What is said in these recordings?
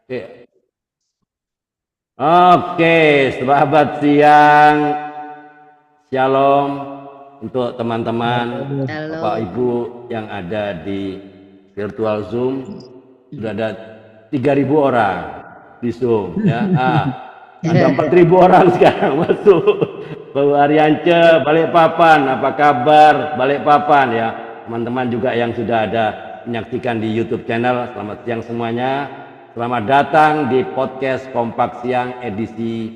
Oke, Oke, sahabat siang, shalom untuk teman-teman, Bapak Halo. Ibu yang ada di virtual Zoom. Sudah ada 3.000 orang di Zoom, ya. Ada 4.000 orang sekarang masuk. Bu Ariance, Balikpapan, apa kabar? Balikpapan ya, teman-teman juga yang sudah ada menyaksikan di YouTube channel. Selamat siang semuanya. Selamat datang di podcast Kompak Siang edisi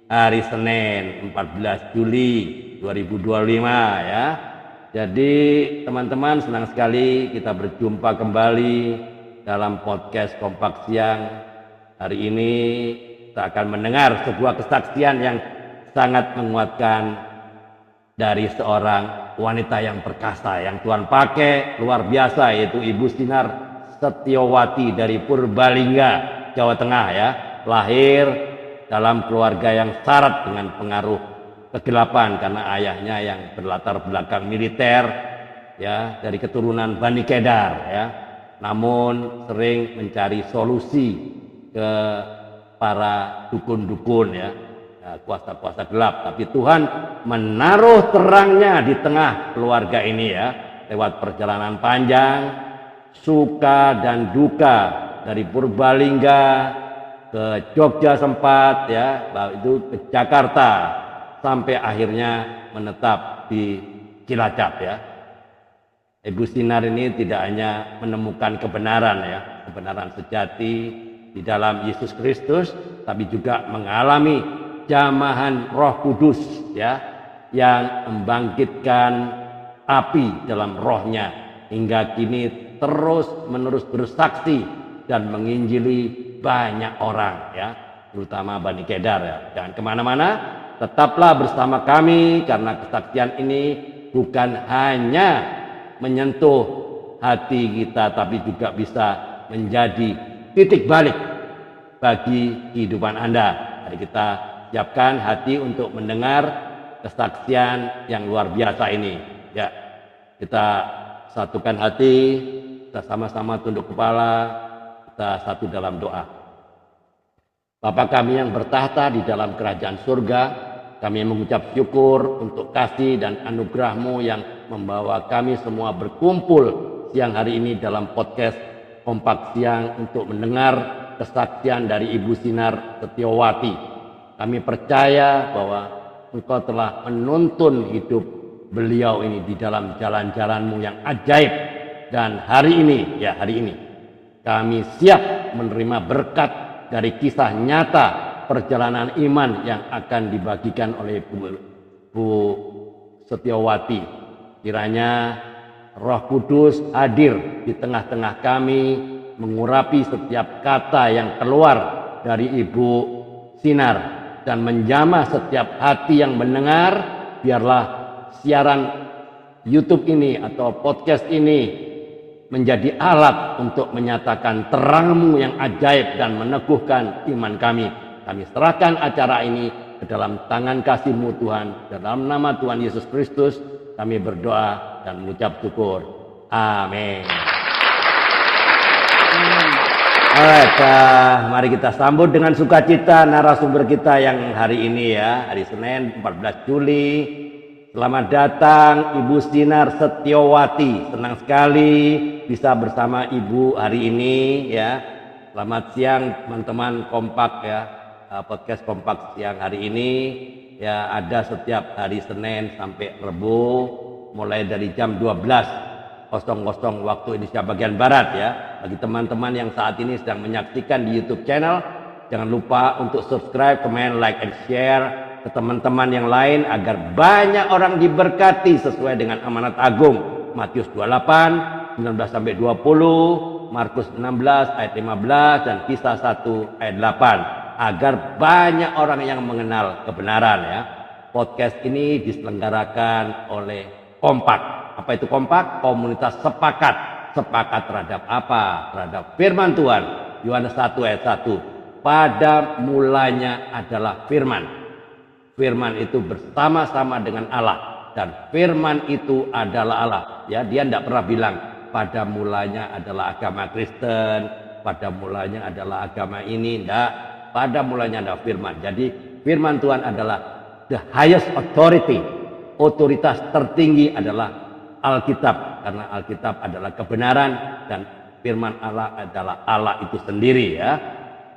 hari Senin 14 Juli 2025 ya. Jadi teman-teman, senang sekali kita berjumpa kembali dalam podcast Kompak Siang. Hari ini kita akan mendengar sebuah kesaksian yang sangat menguatkan dari seorang wanita yang perkasa yang Tuhan pakai luar biasa, yaitu Ibu Sinar Setiawati dari Purbalingga, Jawa Tengah ya. Lahir dalam keluarga yang syarat dengan pengaruh kegelapan karena ayahnya yang berlatar belakang militer ya, dari keturunan Bani Kedar ya. Namun sering mencari solusi ke para dukun-dukun ya, kuasa-kuasa gelap, tapi Tuhan menaruh terangnya di tengah keluarga ini ya, lewat perjalanan panjang suka dan duka dari Purbalingga ke Jogja sempat ya, itu ke Jakarta sampai akhirnya menetap di Cilacap ya. Ibu Sinar ini tidak hanya menemukan kebenaran ya, kebenaran sejati di dalam Yesus Kristus, tapi juga mengalami jamahan Roh Kudus ya, yang membangkitkan api dalam rohnya hingga kini terus-menerus bersaksi dan menginjili banyak orang ya, terutama Bani Kedar ya. Jangan kemana-mana, tetaplah bersama kami karena kesaksian ini bukan hanya menyentuh hati kita, tapi juga bisa menjadi titik balik bagi kehidupan Anda. Mari kita siapkan hati untuk mendengar kesaksian yang luar biasa ini ya. Kita satukan hati, kita sama-sama tunduk kepala, kita satu dalam doa. Bapa kami yang bertahta di dalam kerajaan surga, kami mengucap syukur untuk kasih dan anugerah-Mu yang membawa kami semua berkumpul siang hari ini dalam podcast Kompak Siang untuk mendengar kesaksian dari Ibu Sinar Setiawati. Kami percaya bahwa Engkau telah menuntun hidup beliau ini di dalam jalan-jalan-Mu yang ajaib. Dan hari ini kami siap menerima berkat dari kisah nyata perjalanan iman yang akan dibagikan oleh Bu Setiawati. Kiranya Roh Kudus hadir di tengah-tengah kami, mengurapi setiap kata yang keluar dari Ibu Sinar dan menjamah setiap hati yang mendengar. Biarlah siaran YouTube ini atau podcast ini menjadi alat untuk menyatakan terang-Mu yang ajaib dan meneguhkan iman kami. Kami serahkan acara ini ke dalam tangan kasih-Mu Tuhan. Dalam nama Tuhan Yesus Kristus kami berdoa dan mengucap syukur. Amin. Alright, mari kita sambut dengan sukacita narasumber kita yang hari ini ya, hari Senin 14 Juli. Selamat datang Ibu Sinar Setiawati. Senang sekali bisa bersama Ibu hari ini ya. Selamat siang teman-teman Kompak ya. Podcast Kompak Siang hari ini ya ada setiap hari Senin sampai Rabu mulai dari jam 12.00 waktu Indonesia bagian Barat ya. Bagi teman-teman yang saat ini sedang menyaksikan di YouTube channel, jangan lupa untuk subscribe, comment, like, and share ke teman-teman yang lain agar banyak orang diberkati sesuai dengan amanat agung Matius 28 19 sampai 20, Markus 16 ayat 15 dan Kisah 1 ayat 8, agar banyak orang yang mengenal kebenaran ya. Podcast ini diselenggarakan oleh Kompak. Apa itu Kompak? Komunitas sepakat. Sepakat terhadap apa? Terhadap firman Tuhan. Yohanes 1 ayat 1. Pada mulanya adalah firman. Firman itu bersama-sama dengan Allah dan firman itu adalah Allah. Ya, dia tidak pernah bilang pada mulanya adalah agama Kristen, pada mulanya adalah agama ini, enggak. Pada mulanya ada firman. Jadi firman Tuhan adalah the highest authority. Otoritas tertinggi adalah Alkitab, karena Alkitab adalah kebenaran dan firman Allah adalah Allah itu sendiri ya.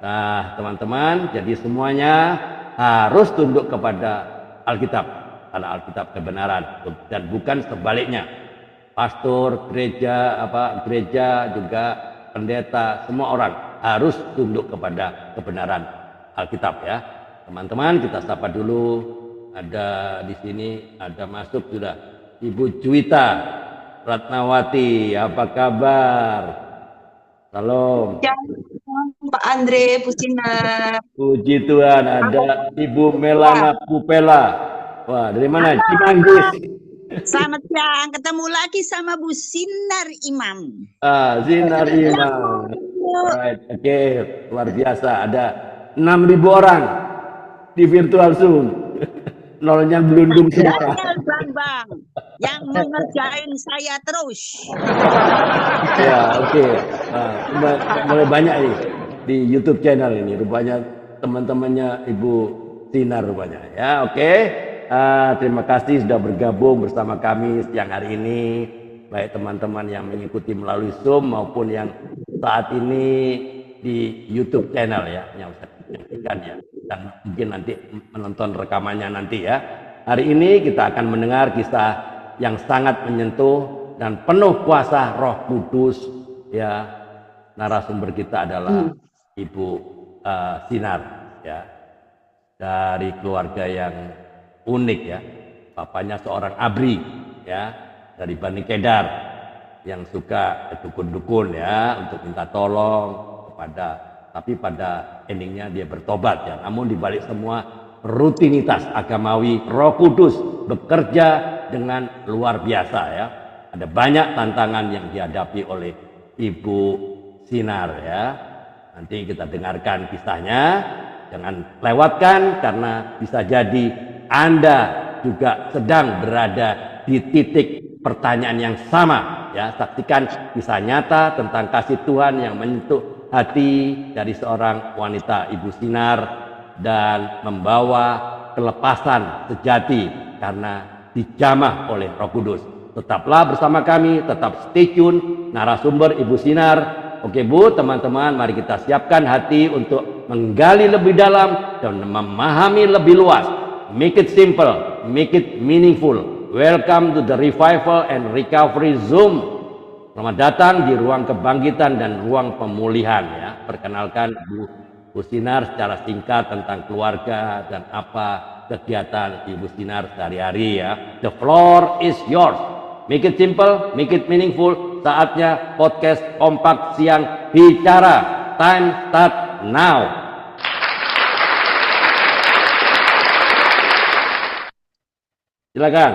Nah, teman-teman, jadi semuanya harus tunduk kepada Alkitab, karena Alkitab kebenaran dan bukan sebaliknya. Pastor, gereja juga pendeta, semua orang harus tunduk kepada kebenaran Alkitab ya. Teman-teman, kita sapa dulu. Ada di sini, ada masuk sudah Ibu Juwita Ratnawati, apa kabar? Salam. Ya, Pak Andre Pusinar. Puji Tuhan, ada Ibu Melana Pupela. Wah, dari mana? Cimanggis. Selamat siang, ketemu lagi sama Bu Sinar Imam. Sinar Imam. Right, oke, luar biasa. Ada 6.000 orang di virtual Zoom. Nolnya belundung semua. Daniel Bambang yang mengerjain saya terus. Ya, oke. Mulai banyak nih di YouTube channel ini. Rupanya teman-temannya Ibu Sinar rupanya. Ya, oke. Terima kasih sudah bergabung bersama kami siang hari ini. Baik teman-teman yang mengikuti melalui Zoom maupun yang saat ini di YouTube channel ya, yang saya saksikan ya, dan mungkin nanti menonton rekamannya nanti ya. Hari ini kita akan mendengar kisah yang sangat menyentuh dan penuh kuasa Roh Kudus ya. Narasumber kita adalah Ibu Sinar ya, dari keluarga yang unik ya. Bapaknya seorang abri ya, dari Bani Kedar, yang suka dukun-dukun ya, untuk minta tolong tapi pada endingnya dia bertobat ya. Namun dibalik semua rutinitas agamawi, Roh Kudus bekerja dengan luar biasa ya. Ada banyak tantangan yang dihadapi oleh Ibu Sinar ya. Nanti kita dengarkan kisahnya, jangan lewatkan karena bisa jadi Anda juga sedang berada di titik pertanyaan yang sama ya. Saksikan kisah nyata tentang kasih Tuhan yang menyentuh hati dari seorang wanita, Ibu Sinar, dan membawa kelepasan sejati karena dijamah oleh Roh Kudus. Tetaplah bersama kami, tetap stay tune. Narasumber Ibu Sinar. Oke Bu, teman-teman, mari kita siapkan hati untuk menggali lebih dalam dan memahami lebih luas. Make it simple, make it meaningful. Welcome to the Revival and Recovery Zoom. Selamat datang di ruang kebangkitan dan ruang pemulihan ya. Perkenalkan Bu Sinar secara singkat tentang keluarga dan apa kegiatan Ibu Sinar sehari-hari ya. The floor is yours. Make it simple, make it meaningful. Saatnya podcast kompak siang bicara. Time start now. Silakan.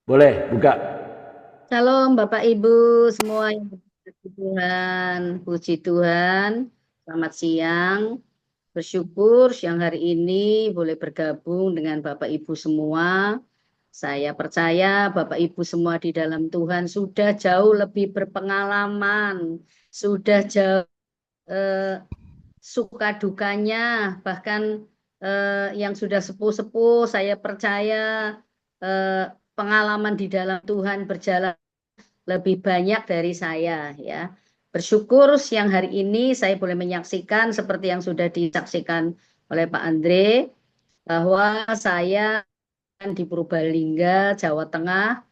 Boleh buka. Shalom Bapak Ibu semua yang berkati Tuhan, puji Tuhan, selamat siang. Bersyukur siang hari ini boleh bergabung dengan Bapak Ibu semua. Saya percaya Bapak Ibu semua di dalam Tuhan sudah jauh lebih berpengalaman, sudah jauh suka dukanya, bahkan yang sudah sepuh-sepuh, saya percaya pengalaman di dalam Tuhan berjalan lebih banyak dari saya ya. Bersyukur siang hari ini saya boleh menyaksikan seperti yang sudah disaksikan oleh Pak Andre, bahwa saya di Purbalingga, Jawa Tengah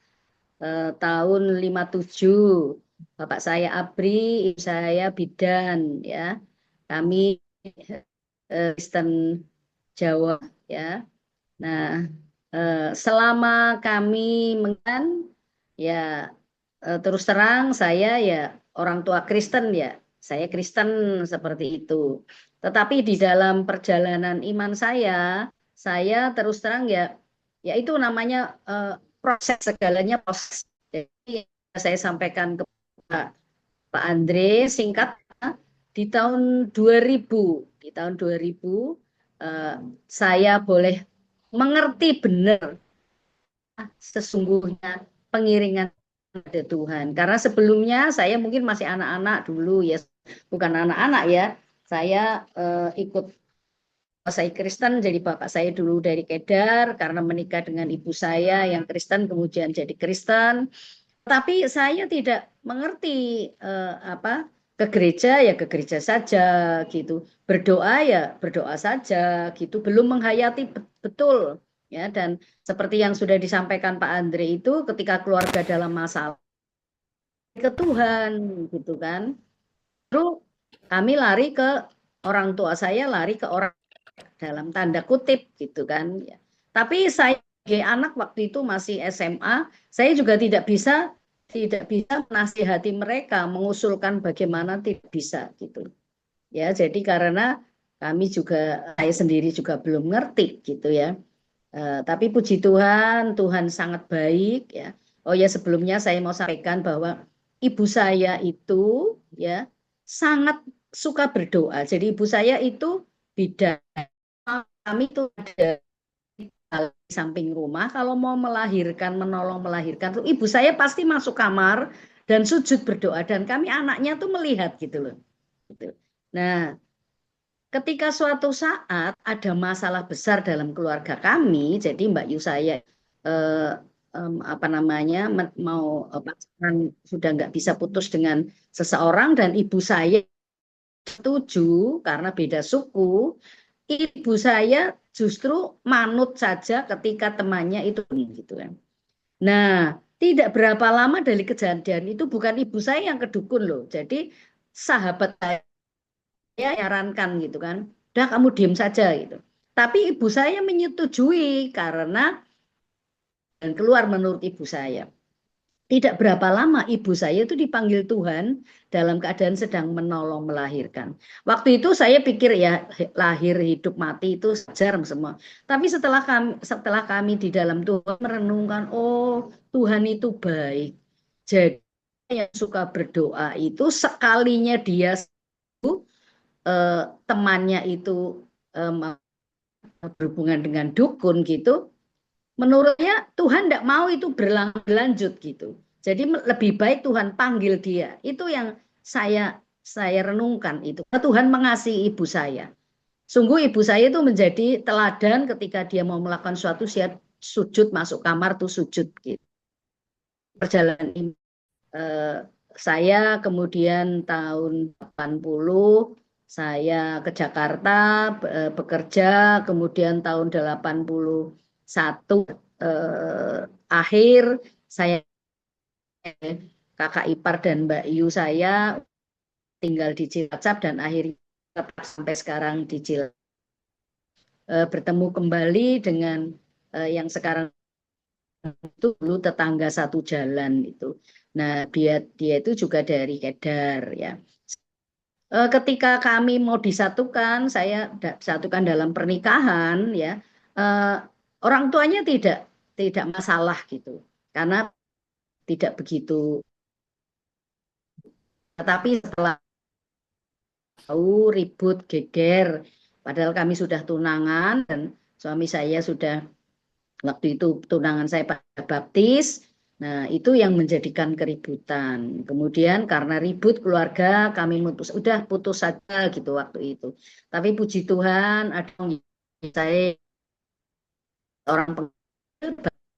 tahun 57. Bapak saya Abri, ibu saya Bidan ya. Kami Kristen Jawa ya. Nah, selama kami ya terus terang saya ya orang tua Kristen ya, saya Kristen seperti itu. Tetapi di dalam perjalanan iman saya terus terang ya itu namanya proses, segalanya proses. Jadi saya sampaikan ke Pak Andre singkat di tahun 2000 saya boleh mengerti benar sesungguhnya pengiringan pada Tuhan. Karena sebelumnya saya mungkin masih anak-anak dulu ya, bukan anak-anak ya. Saya ikut saya Kristen, jadi bapak saya dulu dari Kedar karena menikah dengan ibu saya yang Kristen kemudian jadi Kristen. Tapi saya tidak mengerti apa ke gereja ya ke gereja saja gitu. Berdoa ya berdoa saja gitu. Belum menghayati betul ya, dan seperti yang sudah disampaikan Pak Andre itu ketika keluarga dalam masalah ke Tuhan gitu kan. Terus kami lari ke orang tua saya, lari ke orang dalam tanda kutip gitu kan ya. Tapi saya sebagai anak waktu itu masih SMA, saya juga tidak bisa menasihati mereka, mengusulkan bagaimana, tidak bisa gitu. Ya, jadi karena kami juga saya sendiri juga belum ngerti gitu ya. Tapi puji Tuhan, Tuhan sangat baik ya. Oh ya, sebelumnya saya mau sampaikan bahwa ibu saya itu ya sangat suka berdoa. Jadi ibu saya itu bidan. Kami itu ada di samping rumah, kalau mau melahirkan, menolong melahirkan, tuh ibu saya pasti masuk kamar dan sujud berdoa, dan kami anaknya tuh melihat gitu loh. Gitu. Nah, ketika suatu saat ada masalah besar dalam keluarga kami, jadi Mbak Yu saya apa namanya mau pacaran sudah nggak bisa putus dengan seseorang, dan ibu saya setuju karena beda suku. Ibu saya justru manut saja ketika temannya itu gitu kan. Nah, tidak berapa lama dari kejadian itu bukan ibu saya yang kedukun loh. Jadi sahabat saya nyarankan gitu kan. Udah kamu diem saja gitu. Tapi ibu saya menyetujui karena dan keluar menurut ibu saya. Tidak berapa lama ibu saya itu dipanggil Tuhan dalam keadaan sedang menolong melahirkan. Waktu itu saya pikir ya lahir hidup mati itu sejar semua. Tapi setelah kami di dalam Tuhan merenungkan, oh Tuhan itu baik. Jadi yang suka berdoa itu sekalinya dia temannya itu berhubungan dengan dukun gitu, menurutnya Tuhan tidak mau itu berlanjut gitu. Jadi lebih baik Tuhan panggil dia. Itu yang saya renungkan itu. Tuhan mengasihi ibu saya. Sungguh ibu saya itu menjadi teladan ketika dia mau melakukan suatu siap sujud masuk kamar tuh sujud gitu. Perjalanan ini saya kemudian tahun 80 saya ke Jakarta bekerja, kemudian tahun 81 akhir saya kakak ipar dan Mbak Yu saya tinggal di Cilacap dan akhirnya sampai sekarang di Cilacap. Bertemu kembali dengan yang sekarang itu dulu tetangga satu jalan itu. Nah, dia itu juga dari Kedar ya. Ketika kami mau disatukan, saya disatukan dalam pernikahan ya. Orang tuanya tidak masalah gitu. Karena tidak begitu. Tetapi setelah tahu ribut geger, padahal kami sudah tunangan dan suami saya sudah waktu itu tunangan saya pada baptis. Nah, itu yang menjadikan keributan. Kemudian karena ribut keluarga, kami udah putus saja gitu waktu itu. Tapi puji Tuhan, ada saya orang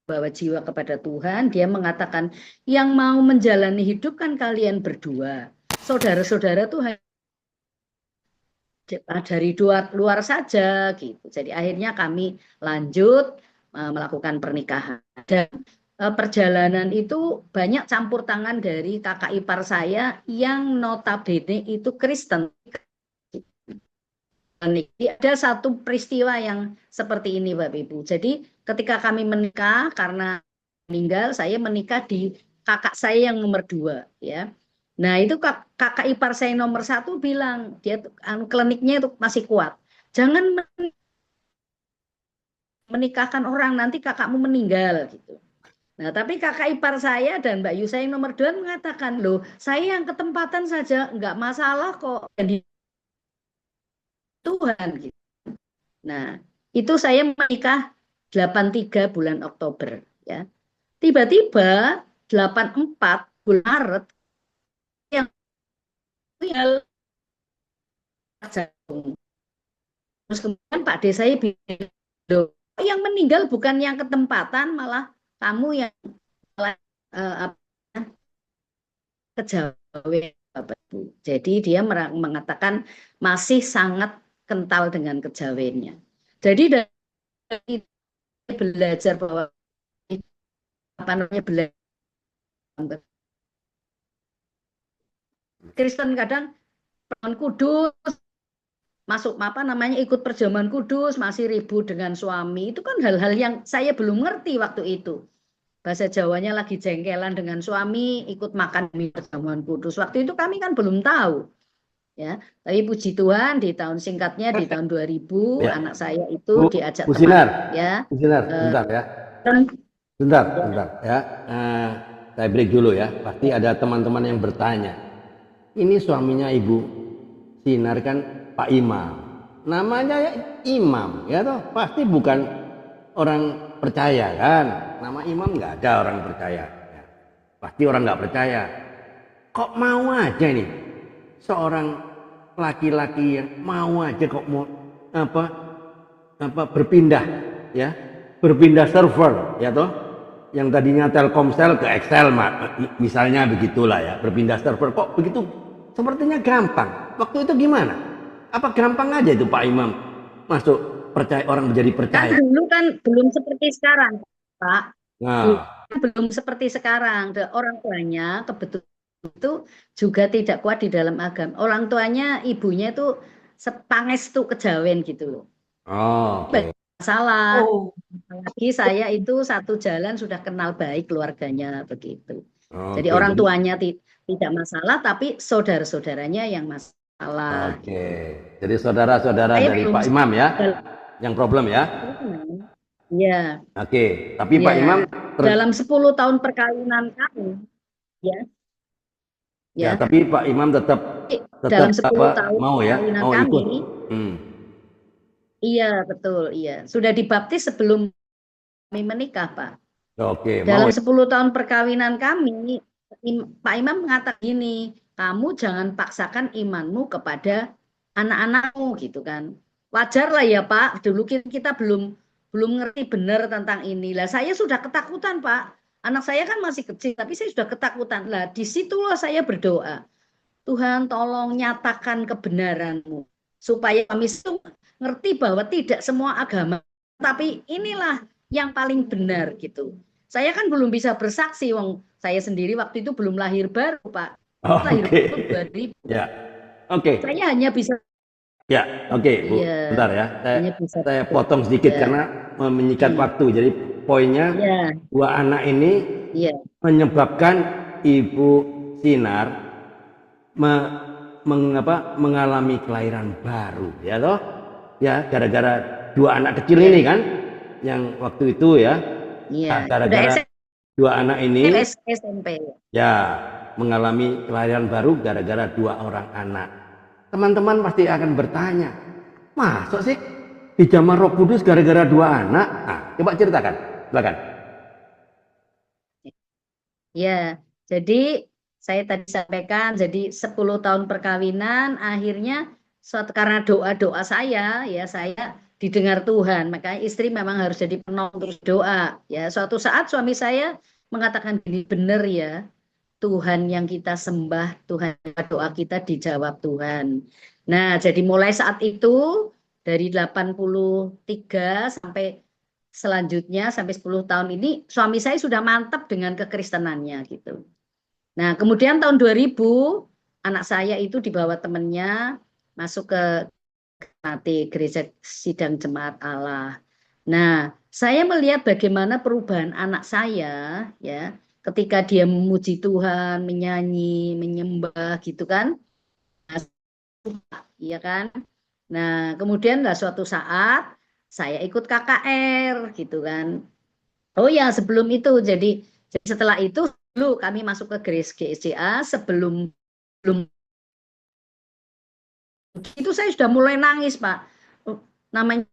bawa jiwa kepada Tuhan, dia mengatakan yang mau menjalani hidup kan kalian berdua. Saudara-saudara tuh dari luar saja gitu. Jadi akhirnya kami lanjut melakukan pernikahan. Dan perjalanan itu banyak campur tangan dari kakak ipar saya yang notabene itu Kristen. Ada satu peristiwa yang seperti ini Bapak Ibu. Jadi ketika kami menikah karena meninggal, saya menikah di kakak saya yang nomor 2 ya. Nah itu kakak ipar saya nomor 1 bilang dia kliniknya itu masih kuat. Jangan menikahkan orang nanti kakakmu meninggal gitu. Nah, tapi kakak ipar saya dan Mbak Yu saya yang nomor 2 mengatakan, loh, saya yang ketempatan saja, nggak masalah kok. Dan Tuhan gitu. Nah, itu saya menikah 83 bulan Oktober. Ya. Tiba-tiba 84 bulan Maret yang tinggal jagung. Terus kemudian Pak D saya bilang, "Loh, yang meninggal bukan yang ketempatan, malah kamu yang malah, apa, kejawen Bapak Ibu." Jadi dia mengatakan masih sangat kental dengan kejawennya. Jadi dari belajar bahwa apa namanya belajar Kristen kadang perjamuan kudus masuk apa namanya ikut perjamuan kudus masih ribut dengan suami, itu kan hal-hal yang saya belum ngerti waktu itu. Bahasa Jawanya lagi jengkelan dengan suami ikut makan di perjamuan kudus, waktu itu kami kan belum tahu ya. Tapi puji Tuhan di tahun singkatnya di tahun 2000 Ya. anak saya itu Bu, diajak Bu teman Sinar, ya. Bu Sinar, bentar ya. Bentar ya. Saya break dulu ya. Pasti ada teman-teman yang bertanya. Ini suaminya Ibu Sinar kan Pak Imam. Namanya ya Imam, ya toh. Pasti bukan orang percaya kan. Nama Imam nggak ada orang percaya. Ya. Pasti orang nggak percaya. Kok mau aja nih seorang laki-laki yang mau aja kok mau berpindah ya, berpindah server ya toh, yang tadinya Telkomsel ke Excel misalnya begitulah ya, berpindah server kok begitu, sepertinya gampang. Waktu itu gimana? Apa gampang aja itu Pak Imam masuk percaya, orang menjadi percaya? Kan dulu kan belum seperti sekarang Pak. Nah, Belum seperti sekarang. Orang tuanya kebetulan itu juga tidak kuat di dalam agama. Orang tuanya ibunya itu sepangestu kejawen gitu loh. oh, oke. Masalah. Oh, Apalagi saya itu satu jalan sudah kenal baik keluarganya begitu. Jadi Oke, orang tuanya tidak masalah, tapi saudara-saudaranya yang masalah. Oke, jadi saudara-saudara Saya dari belum Pak Imam ya, yang problem ya. Ya, Oke, tapi Pak ya. Imam Dalam 10 tahun perkawinan kami, ya, ya, ya. tapi Pak Imam tetap Dalam 10 tahun mau ya, perkawinan mau ikut. kami, iya betul, iya. Sudah dibaptis sebelum kami menikah, Pak. Oke, Dalam mau. 10 tahun perkawinan kami, Pak Imam mengatakan gini, kamu jangan paksakan imanmu kepada anak-anakmu gitu kan. Wajar lah ya Pak, dulu kita belum ngerti benar tentang ini. Lah saya sudah ketakutan Pak. Anak saya kan masih kecil, tapi saya sudah ketakutan. Lah disitulah saya berdoa. Tuhan tolong nyatakan kebenaranmu. Supaya kami ngerti bahwa tidak semua agama, tapi inilah yang paling benar gitu. Saya kan belum bisa bersaksi, wong saya sendiri waktu itu belum lahir baru Pak. Lahir baru 2000. Ya, oke. Saya hanya bisa. Ya, oke Bu. Iya, Bentar ya, saya potong sedikit karena menyikat waktu. Jadi poinnya dua anak ini menyebabkan Ibu Sinar mengalami kelahiran baru, ya toh? Ya, gara-gara dua anak kecil ini kan, yang waktu itu ya. Iya. Gara-gara dua anak ini SMP. Ya, mengalami kelahiran baru gara-gara dua orang anak. Teman-teman pasti akan bertanya, masa sih dijamah Roh Kudus gara-gara dua anak? Nah, coba ceritakan, silakan. Ya, jadi saya tadi sampaikan, jadi 10 tahun perkawinan, akhirnya karena doa-doa saya, ya saya didengar Tuhan, makanya istri memang harus jadi penolong terus doa. Ya, suatu saat suami saya mengatakan gini, benar ya, Tuhan yang kita sembah, Tuhan doa kita dijawab Tuhan. Nah, jadi mulai saat itu dari 83 sampai selanjutnya sampai 10 tahun ini suami saya sudah mantap dengan kekristenannya gitu. Nah, kemudian tahun 2000 anak saya itu dibawa temannya masuk ke gereja sidang jemaat Allah. Nah, saya melihat bagaimana perubahan anak saya ya ketika dia memuji Tuhan, menyanyi, menyembah gitu kan. Iya kan? Nah, kemudian lah suatu saat saya ikut KKR gitu kan. Oh ya, sebelum itu jadi setelah itu dulu kami masuk ke GSJA sebelum itu saya sudah mulai nangis, Pak. Namanya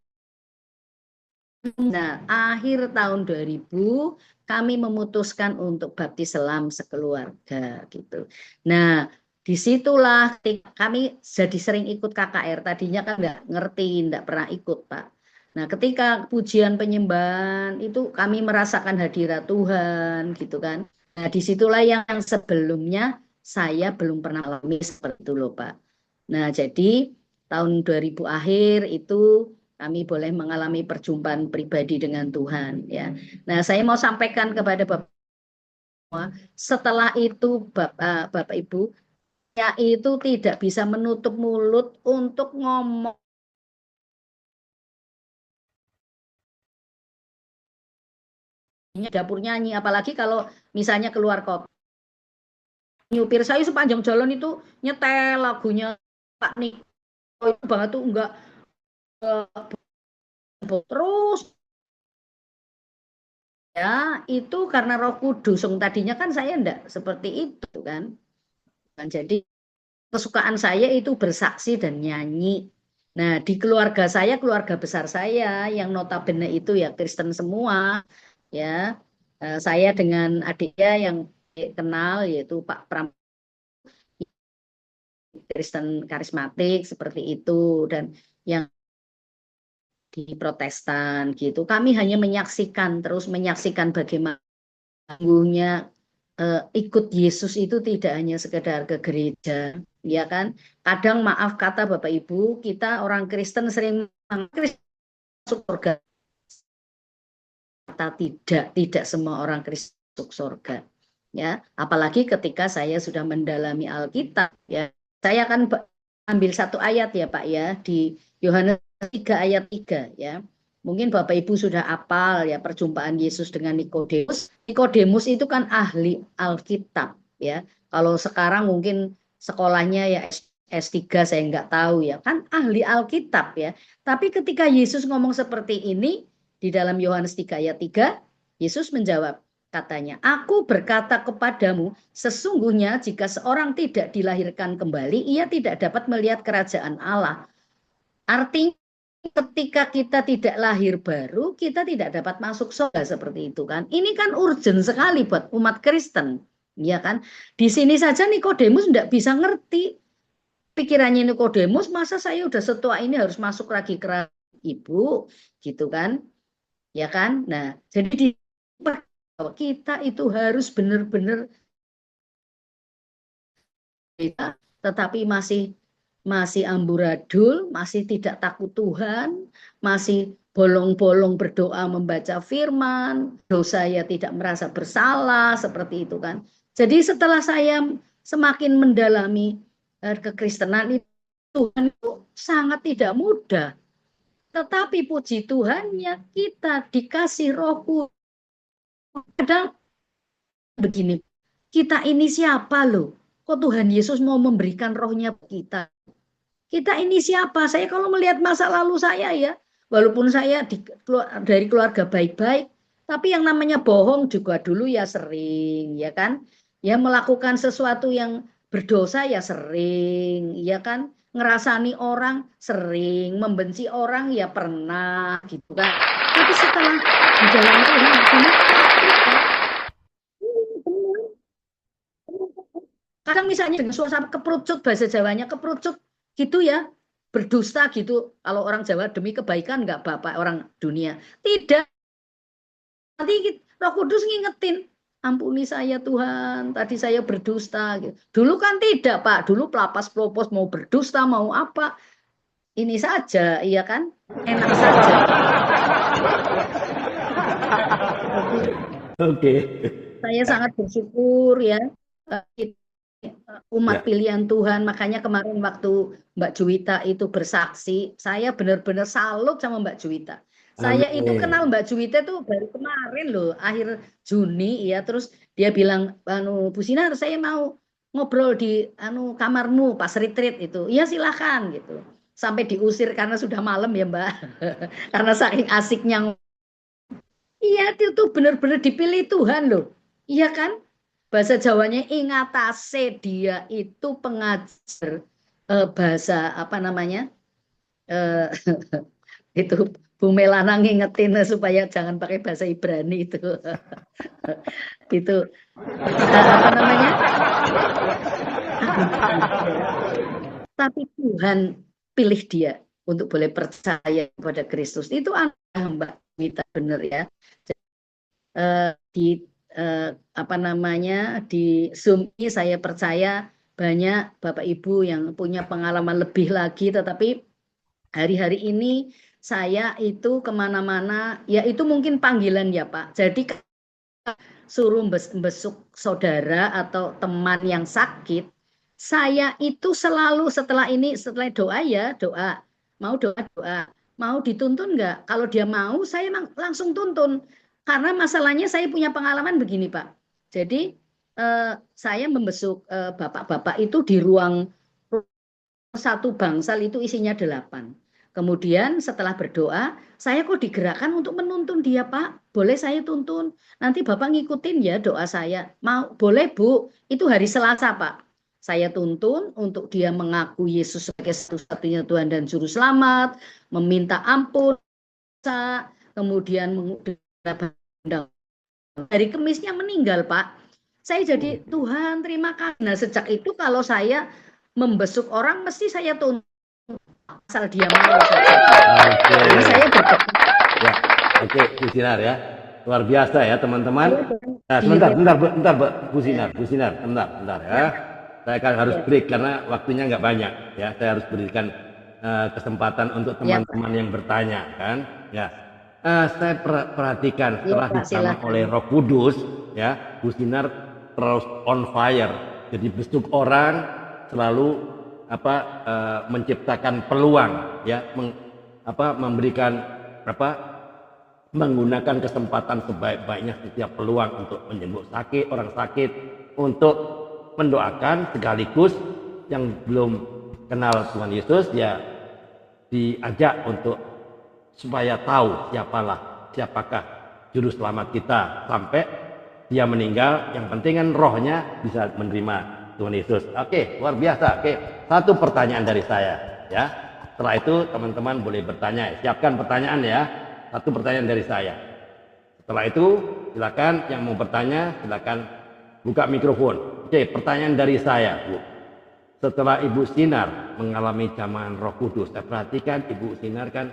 Nah, akhir tahun 2000 kami memutuskan untuk baptis selam sekeluarga gitu. Nah, disitulah kami jadi sering ikut KKR. Tadinya kan nggak ngerti, nggak pernah ikut, Pak. Nah, ketika pujian penyembahan itu kami merasakan hadirat Tuhan gitu kan. Nah, disitulah yang sebelumnya saya belum pernah alami seperti itu loh, Pak. Nah, jadi tahun 2000 akhir itu kami boleh mengalami perjumpaan pribadi dengan Tuhan ya. Nah, saya mau sampaikan kepada Bapak semua, setelah itu Bapak Ibu, ya itu tidak bisa menutup mulut untuk ngomong dapur nyanyi, apalagi kalau misalnya keluar kota. Nyupir saya sepanjang jalan itu nyetel lagunya Pak Niko itu banget tuh enggak terus ya itu karena Roh Kudus. Tadinya kan saya enggak seperti itu kan. Jadi kesukaan saya itu bersaksi dan nyanyi. Nah, di keluarga saya, keluarga besar saya yang notabene itu ya Kristen semua, ya. Saya dengan adiknya yang kenal yaitu Pak Pram Kristen karismatik seperti itu dan yang di Protestan gitu. Kami hanya menyaksikan terus menyaksikan bagaimana sungguhnya ikut Yesus itu tidak hanya sekedar ke gereja, ya kan? Kadang maaf kata Bapak Ibu, kita orang Kristen sering Kristen masuk surga. Kata tidak semua orang Kristen masuk surga. Ya, apalagi ketika saya sudah mendalami Alkitab, ya. Saya akan ambil satu ayat ya Pak ya di Yohanes 3 ayat 3 ya. Mungkin Bapak Ibu sudah hafal ya perjumpaan Yesus dengan Nikodemus. Nikodemus itu kan ahli Alkitab ya. Kalau sekarang mungkin sekolahnya ya S3 saya nggak tahu ya. Kan ahli Alkitab ya. Tapi ketika Yesus ngomong seperti ini di dalam Yohanes 3 ayat 3, Yesus menjawab, katanya, aku berkata kepadamu, sesungguhnya jika seorang tidak dilahirkan kembali, ia tidak dapat melihat kerajaan Allah. Artinya ketika kita tidak lahir baru, kita tidak dapat masuk surga seperti itu kan. Ini kan urgent sekali buat umat Kristen. Ya kan? Di sini saja Nikodemus tidak bisa ngerti. Pikirannya Nikodemus, masa saya udah setua ini harus masuk lagi ke ibu, gitu kan? Ya kan? Nah, jadi kita itu harus benar-benar tetapi masih amburadul, masih tidak takut Tuhan, masih bolong-bolong berdoa membaca firman, dosa ya tidak merasa bersalah seperti itu kan. Jadi setelah saya semakin mendalami kekristenan itu, Tuhan itu sangat tidak mudah. Tetapi puji Tuhannya kita dikasih Roh Kudus. Kadang begini, kita ini siapa loh? Kok Tuhan Yesus mau memberikan rohnya kita? Kita ini siapa? Saya kalau melihat masa lalu saya ya, walaupun saya dari keluarga baik-baik, tapi yang namanya bohong juga dulu ya sering, ya kan? Ya melakukan sesuatu yang berdosa ya sering, ya kan? Ngerasani orang sering, membenci orang ya pernah gitu kan. Tapi setelah di jalan Tuhan, kadang misalnya dengan suasana keperucut, bahasa Jawanya keperucut gitu ya, berdusta gitu. Kalau orang Jawa demi kebaikan nggak bapak orang dunia. Tidak. Nanti Roh Kudus ngingetin, ampuni saya Tuhan, tadi saya berdusta. Gitu. Dulu kan tidak Pak, dulu pelapas-pelopos mau berdusta mau apa. Ini saja, iya kan? Enak saja. Oke. Saya sangat bersyukur ya. Umat Ya. pilihan Tuhan, makanya kemarin waktu Mbak Juwita itu bersaksi, saya benar-benar salut sama Mbak Juwita. Saya itu Amin. kenal Mbak Juwita itu baru kemarin loh, akhir Juni ya, terus dia bilang, Bu Sinar saya mau ngobrol di kamarmu pas retreat itu. Iya silakan gitu. Sampai diusir karena sudah malam ya Mbak. Karena saking asiknya. Iya itu benar-benar dipilih Tuhan loh. Iya kan? Bahasa Jawanya ingatase, dia itu pengajar bahasa apa namanya? Eh, itu Bu Melana ngingetin supaya jangan pakai bahasa Ibrani itu. Itu apa namanya? Tapi Tuhan pilih dia untuk boleh percaya kepada Kristus. Itu Mbak Wita, benar ya. Di apa namanya, di Zoom ini saya percaya banyak Bapak Ibu yang punya pengalaman lebih lagi, tetapi hari-hari ini saya itu kemana-mana, ya itu mungkin panggilan ya Pak. Jadi suruh besuk saudara atau teman yang sakit, saya itu selalu setelah doa ya doa, mau doa, mau dituntun nggak? Kalau dia mau, saya langsung tuntun. Karena masalahnya saya punya pengalaman begini Pak. Jadi saya membesuk bapak-bapak itu di ruang satu bangsal itu isinya 8. Kemudian setelah berdoa, saya kok digerakkan untuk menuntun dia, Pak. Boleh saya tuntun? Nanti Bapak ngikutin ya doa saya. Mau? Boleh, Bu. Itu hari Selasa, Pak. Saya tuntun untuk dia mengaku Yesus sebagai satu-satunya Tuhan dan Juru Selamat, meminta ampun, kemudian hari Kemisnya meninggal, Pak. Saya jadi, Tuhan terima kasih. Nah, sejak itu kalau saya membesuk orang, mesti saya tuntun. Asal dia mau saja. Karena saya berdoa. Ya, oke, Bu Sinar ya. Luar biasa ya teman-teman. Nah, sebentar, Bu Sinar, bentar ya. Saya kan harus break karena waktunya nggak banyak ya. Saya harus berikan kesempatan untuk teman-teman yang bertanya kan. Ya, saya perhatikan setelah disama oleh Roh Kudus ya, Bu Sinar terus on fire. Jadi besuk orang selalu menciptakan peluang ya, memberikan menggunakan kesempatan sebaik-baiknya setiap peluang untuk menyembuh orang sakit, untuk mendoakan, sekaligus yang belum kenal Tuhan Yesus ya diajak untuk supaya tahu siapakah juru selamat kita sampai dia meninggal. Yang penting kan rohnya bisa menerima Tuhan Yesus. Oke, luar biasa. Oke, satu pertanyaan dari saya ya. Setelah itu teman-teman boleh bertanya. Siapkan pertanyaan ya. Satu pertanyaan dari saya. Setelah itu silakan yang mau bertanya silakan buka mikrofon. Oke, pertanyaan dari saya, Bu. Setelah Ibu Sinar mengalami jamahan Roh Kudus, saya perhatikan Ibu Sinar kan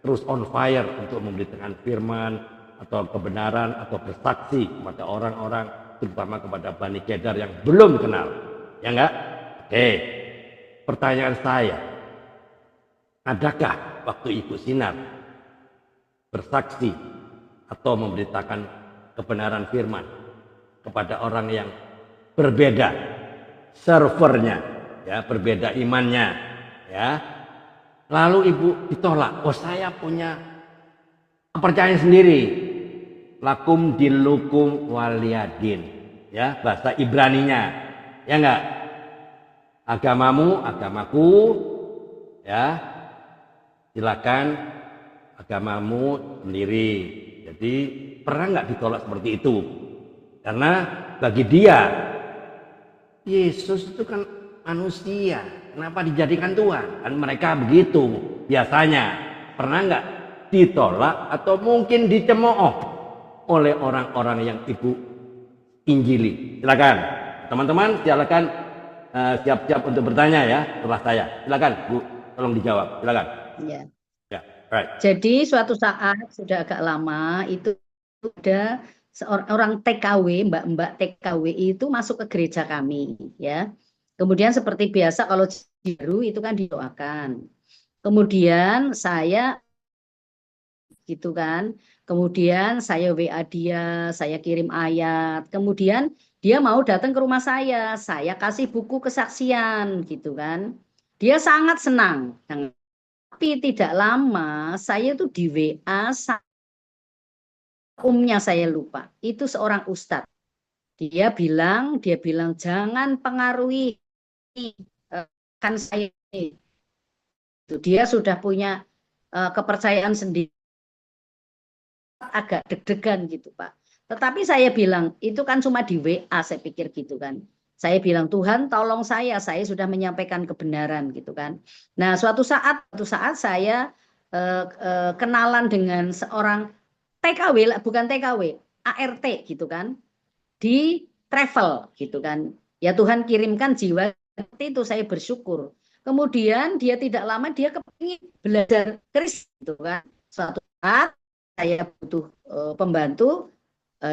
terus on fire untuk memberitakan firman atau kebenaran atau bersaksi kepada orang-orang, terutama kepada Bani Kedar yang belum kenal, ya enggak? Oke, pertanyaan saya, adakah waktu Ibu Sinar bersaksi atau memberitakan kebenaran firman kepada orang yang berbeda servernya, ya, berbeda imannya, ya, lalu Ibu ditolak? Oh, saya punya kepercayaan sendiri, lakum dilukum waliyadin, ya, bahasa Ibraninya, ya enggak? Agamamu, agamaku, ya, silakan agamamu sendiri. Jadi pernah nggak ditolak seperti itu? Karena bagi dia Yesus itu kan manusia, kenapa dijadikan Tuhan? Kan mereka begitu biasanya. Pernah nggak ditolak atau mungkin dicemooh oleh orang-orang yang Ibu injili? Silakan teman-teman, silakan siap-siap untuk bertanya ya setelah saya. Silakan Bu, tolong dijawab. Silakan. Ya. Ya, right. Jadi suatu saat sudah agak lama itu ada seorang TKW, mbak-mbak TKW itu masuk ke gereja kami, ya. Kemudian seperti biasa kalau baru itu kan didoakan. Kemudian saya gitu kan. Kemudian saya WA dia, saya kirim ayat. Kemudian dia mau datang ke rumah saya kasih buku kesaksian gitu kan. Dia sangat senang. Tapi tidak lama saya tuh di WA umnya saya lupa. Itu seorang ustadz. Dia bilang jangan pengaruhi kan saya ini. Dia sudah punya kepercayaan sendiri. Agak deg-degan gitu Pak. Tetapi saya bilang, itu kan cuma di WA, saya pikir gitu kan. Saya bilang, Tuhan tolong saya sudah menyampaikan kebenaran gitu kan. Nah suatu saat saya kenalan dengan seorang TKW, bukan TKW, ART gitu kan, di travel gitu kan. Ya Tuhan kirimkan jiwa itu, saya bersyukur. Kemudian dia tidak lama dia kepingin belajar Kristus gitu kan. Suatu saat saya butuh pembantu,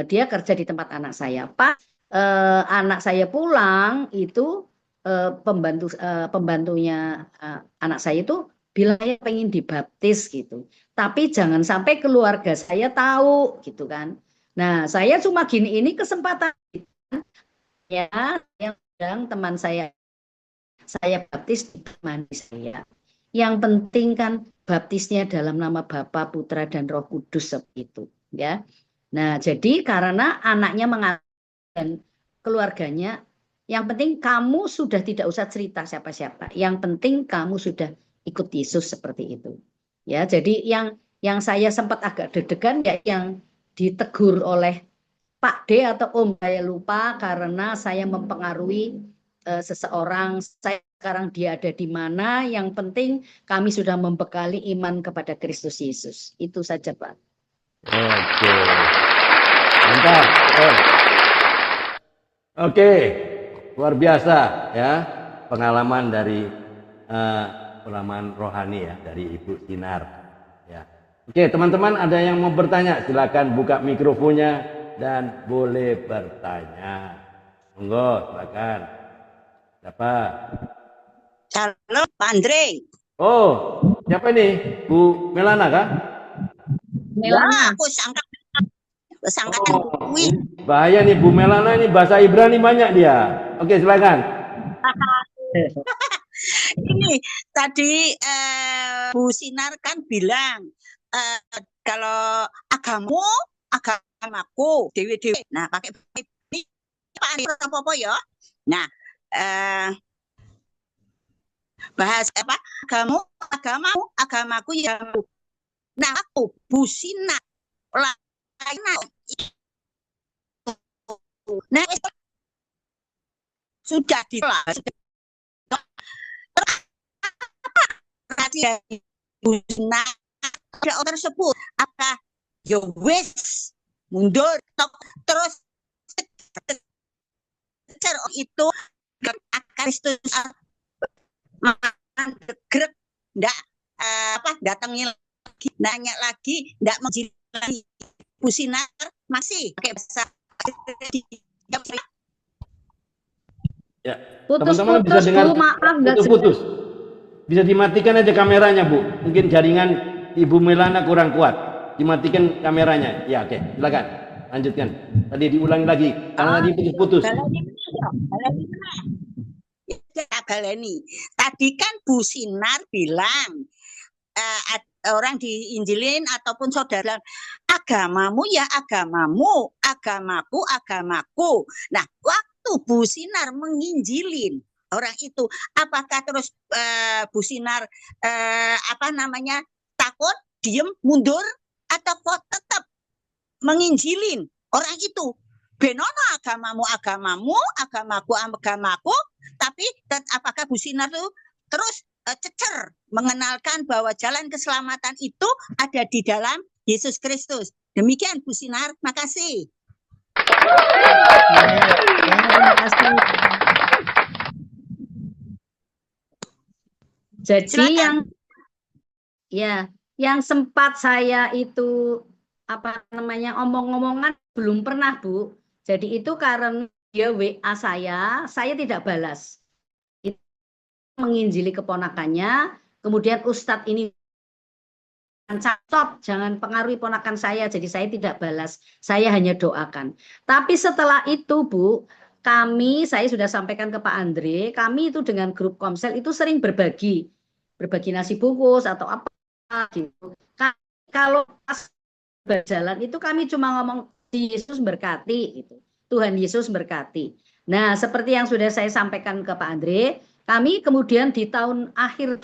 dia kerja di tempat anak saya. Pak, anak saya pulang itu pembantunya anak saya itu bilang saya pengen dibaptis gitu. Tapi jangan sampai keluarga saya tahu gitu kan. Nah, saya cuma gini, ini kesempatan ya yang sedang teman saya baptis di mandi saya. Yang penting kan baptisnya dalam nama Bapa, Putra dan Roh Kudus seperti itu ya. Nah, jadi karena anaknya mengatakan keluarganya, yang penting kamu sudah tidak usah cerita siapa-siapa. Yang penting kamu sudah ikut Yesus seperti itu. Ya, jadi yang saya sempat agak deg-degan ya yang ditegur oleh Pak D atau Om, saya lupa karena saya mempengaruhi seseorang. Saya sekarang dia ada di mana, yang penting kami sudah membekali iman kepada Kristus Yesus. Itu saja, Pak. Oke. Mantap. Oke. Luar biasa ya pengalaman dari pengalaman rohani ya dari Ibu Sinar ya. Oke, teman-teman ada yang mau bertanya, silakan buka mikrofonnya dan boleh bertanya. Monggo, silakan. Siapa? Halo, Pak Andre. Oh, siapa nih? Bu Melana kah? Melana. Aku sangka Oh, bahaya nih Bu Melana, ini bahasa Ibrani banyak dia. Oke, silakan. Ini tadi Bu Sinar kan bilang kalau agamaku dewe-dewe. Nah, pakai ini apa ya? Nah, bahas apa? Agamaku ya. Nah, aku Bu Sinar nah, sudah ditolak. Tersebut apa ya wis mundur terus itu Kristus grek ndak datangnya lagi nanya lagi ndak menjilai Bu Sinar masih pakai bahasa Ya, Putus-putus, teman-teman bisa dengar Bu, maaf nggak putus-putus. Bisa dimatikan aja kameranya, Bu. Mungkin jaringan Ibu Melana kurang kuat. Dimatikan kameranya. Ya, oke. Silakan. Lanjutkan. Tadi diulangi lagi karena tadi putus-putus. Galeni. Tadi kan Bu Sinar bilang orang diinjilin ataupun saudara agamamu ya agamamu, agamaku agamaku. Nah, waktu Bu Sinar menginjilin orang itu, apakah terus Bu Sinar takut, diem, mundur, atau kok tetap menginjilin orang itu? Benono agamamu agamamu, agamaku agamaku, tapi apakah Bu Sinar itu terus cecer mengenalkan bahwa jalan keselamatan itu ada di dalam Yesus Kristus. Demikian Bu Sinar, makasih. terima kasih. Jadi Silakan. yang sempat saya itu omong-omongan belum pernah, Bu. Jadi itu karena dia WA saya tidak balas. Itu menginjili keponakannya, kemudian Ustadz ini stop, jangan pengaruhi ponakan saya, jadi saya tidak balas, saya hanya doakan. Tapi setelah itu, Bu, saya sudah sampaikan ke Pak Andre, kami itu dengan grup Komsel itu sering berbagi nasi bungkus atau apa gitu. Kalau pas berjalan itu kami cuma ngomong Yesus berkati gitu. Tuhan Yesus berkati. Nah, seperti yang sudah saya sampaikan ke Pak Andre, kami kemudian di tahun akhir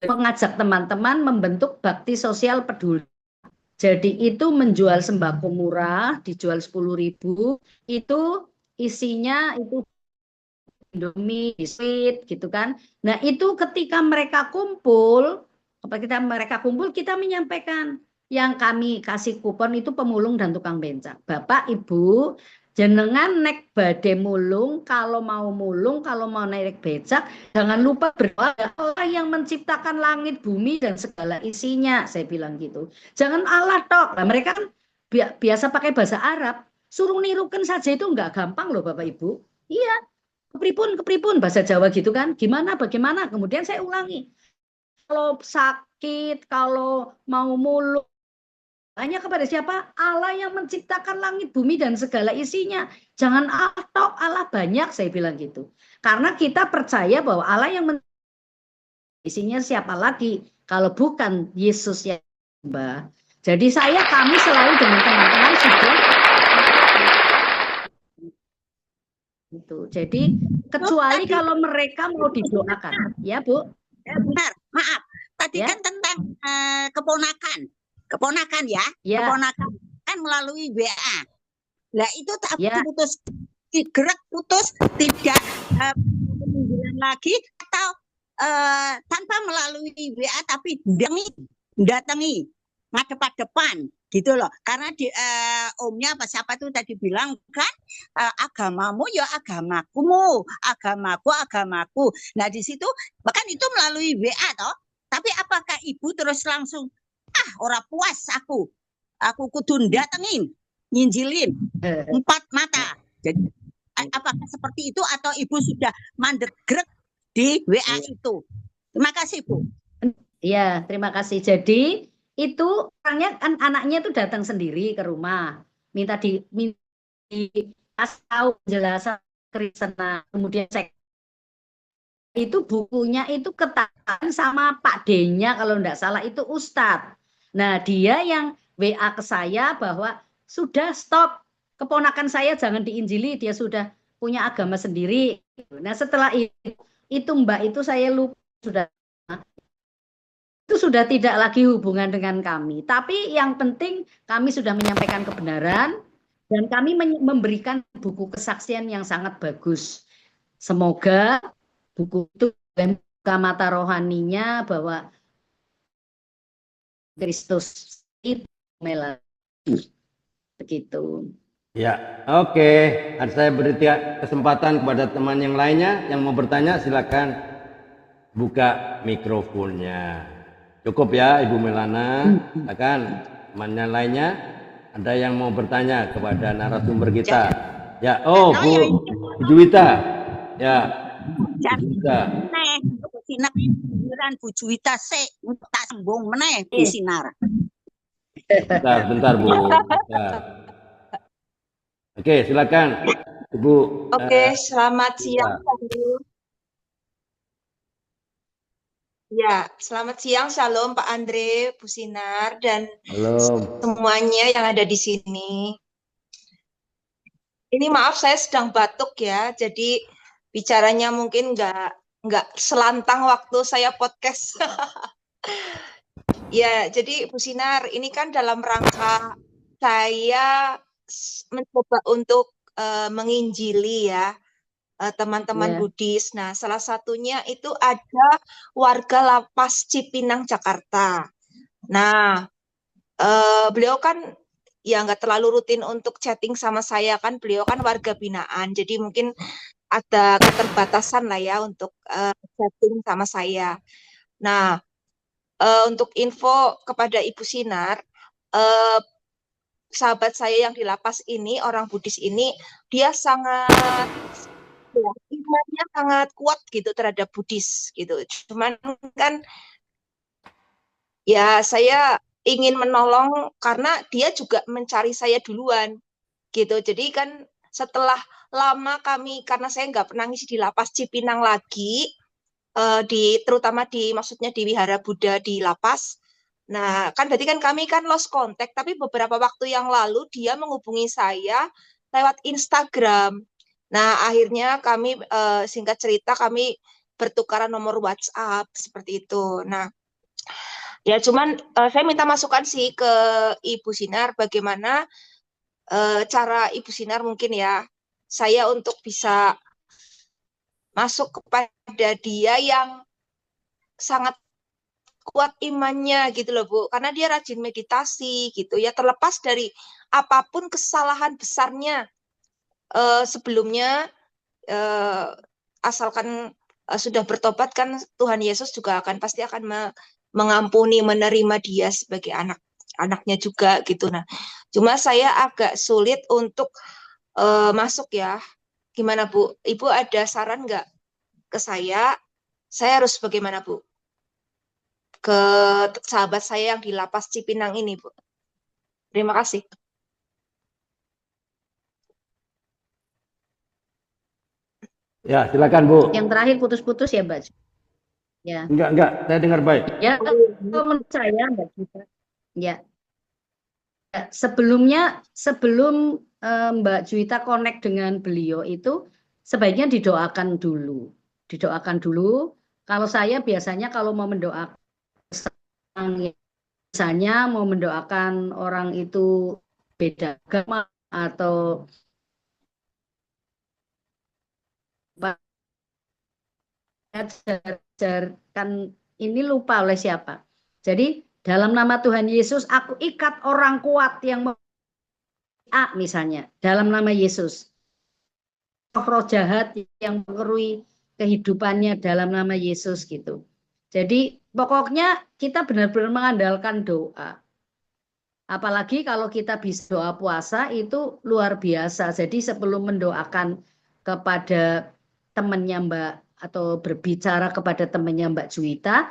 mengajak teman-teman membentuk bakti sosial peduli. Jadi itu menjual sembako murah, dijual 10.000, itu isinya itu Indomie, biskuit gitu kan. Nah, itu ketika mereka kumpul, kita menyampaikan yang kami kasih kupon itu pemulung dan tukang beca. Bapak, Ibu, jenengan nek badhe mulung, kalau mau mulung, kalau mau naik becak, jangan lupa berdoa Allah yang menciptakan langit, bumi dan segala isinya. Saya bilang gitu. Jangan Allah tok. Nah, mereka kan biasa pakai bahasa Arab. Suruh nirukan saja itu enggak gampang loh Bapak Ibu. Iya, kepripun bahasa Jawa gitu kan. Gimana, bagaimana? Kemudian saya ulangi. Kalau sakit, kalau mau mulung, hanya kepada siapa? Allah yang menciptakan langit, bumi, dan segala isinya. Jangan Allah tok, Allah banyak, saya bilang gitu. Karena kita percaya bahwa Allah yang isinya siapa lagi? Kalau bukan Yesus yang Mbak. Jadi kami selalu dengan teman-teman sudah itu. Jadi kecuali kalau mereka mau didoakan, ya Bu. Benar, maaf. Tadi Ya. kan tentang keponakan ya, Ya. keponakan kan melalui WA. Lah itu tak Ya. putus, digerak putus, tidak pemanggilan lagi atau tanpa melalui WA tapi datangi ngadep-depan gitu loh. Karena omnya apa siapa tuh tadi bilang kan agamamu ya agamaku. Nah di situ bahkan itu melalui WA toh. Tapi apakah ibu terus langsung ora puas aku kudu datengin nyinjilin 4 mata. Jadi apakah seperti itu atau ibu sudah mandek grek di WA itu? Terima kasih Bu. Ya, terima kasih. Jadi itu orangnya kan anaknya itu datang sendiri ke rumah, minta dikasih tahu penjelasan Kristen. Kemudian saya itu bukunya itu ketahuan sama Pak D-nya kalau enggak salah itu Ustadz. Nah, dia yang WA ke saya bahwa sudah stop, keponakan saya jangan diinjili, dia sudah punya agama sendiri. Nah, setelah itu Mbak itu saya lupa itu sudah tidak lagi hubungan dengan kami. Tapi yang penting kami sudah menyampaikan kebenaran dan kami memberikan buku kesaksian yang sangat bagus. Semoga buku itu membuka mata rohaninya bahwa Kristus itu melalui begitu. Ya, oke. Saya beri kesempatan kepada teman yang lainnya yang mau bertanya, silakan buka mikrofonnya. Cukup ya Ibu Melana. Silakan temannya lainnya. Ada yang mau bertanya kepada narasumber kita? Ya, Bu Juwita. Ya, Bu Juwita. Bu Juwita tak sembung meneh Bu Sinar. Bentar Bu. Oke, silakan Ibu. Oke, selamat siang. Ya, selamat siang, Shalom Pak Andre, Bu Sinar, dan semuanya yang ada di sini. Ini maaf saya sedang batuk ya, jadi bicaranya mungkin nggak selantang waktu saya podcast. Ya, jadi Bu Sinar, ini kan dalam rangka saya mencoba untuk menginjili ya teman-teman Buddhis. Nah, salah satunya itu ada warga Lapas Cipinang, Jakarta. Nah, beliau kan ya nggak terlalu rutin untuk chatting sama saya kan, beliau kan warga binaan. Jadi mungkin ada keterbatasan lah ya untuk chatting sama saya. Nah, untuk info kepada Ibu Sinar, sahabat saya yang di lapas ini, orang Buddhis ini, dia sangat imannya sangat kuat gitu terhadap Buddhis gitu. Cuman kan ya saya ingin menolong karena dia juga mencari saya duluan gitu. Jadi kan setelah lama kami, karena saya nggak pernah ngisi di lapas Cipinang lagi, terutama maksudnya di Wihara Buddha di lapas. Nah kan berarti kan kami kan lost contact, tapi beberapa waktu yang lalu dia menghubungi saya lewat Instagram. Nah, akhirnya kami singkat cerita kami bertukaran nomor WhatsApp seperti itu. Nah, ya cuman saya minta masukan sih ke Ibu Sinar bagaimana cara Ibu Sinar mungkin ya saya untuk bisa masuk kepada dia yang sangat kuat imannya gitu loh Bu, karena dia rajin meditasi gitu ya, terlepas dari apapun kesalahan besarnya sebelumnya, asalkan sudah bertobat kan Tuhan Yesus juga pasti akan mengampuni, menerima dia sebagai anaknya juga gitu. Nah, cuma saya agak sulit untuk masuk ya. Gimana Bu? Ibu ada saran nggak ke saya? Saya harus bagaimana Bu? Ke sahabat saya yang di lapas Cipinang ini, Bu. Terima kasih. Ya, silakan Bu. Yang terakhir putus-putus ya, Mbak. Ya. Enggak, saya dengar baik. Ya, kalau menurut saya Mbak Juwita, ya. Sebelum Mbak Juwita connect dengan beliau itu sebaiknya didoakan dulu. Didoakan dulu. Kalau saya biasanya kalau mau mendoakan, misalnya mau mendoakan orang itu beda agama atau kan ini lupa oleh siapa. Jadi dalam nama Tuhan Yesus aku ikat orang kuat yang A misalnya dalam nama Yesus. Roh jahat yang mengerui kehidupannya dalam nama Yesus gitu. Jadi pokoknya kita benar-benar mengandalkan doa. Apalagi kalau kita bisa doa puasa itu luar biasa. Jadi sebelum mendoakan kepada temannya Mbak atau berbicara kepada temannya Mbak Juwita,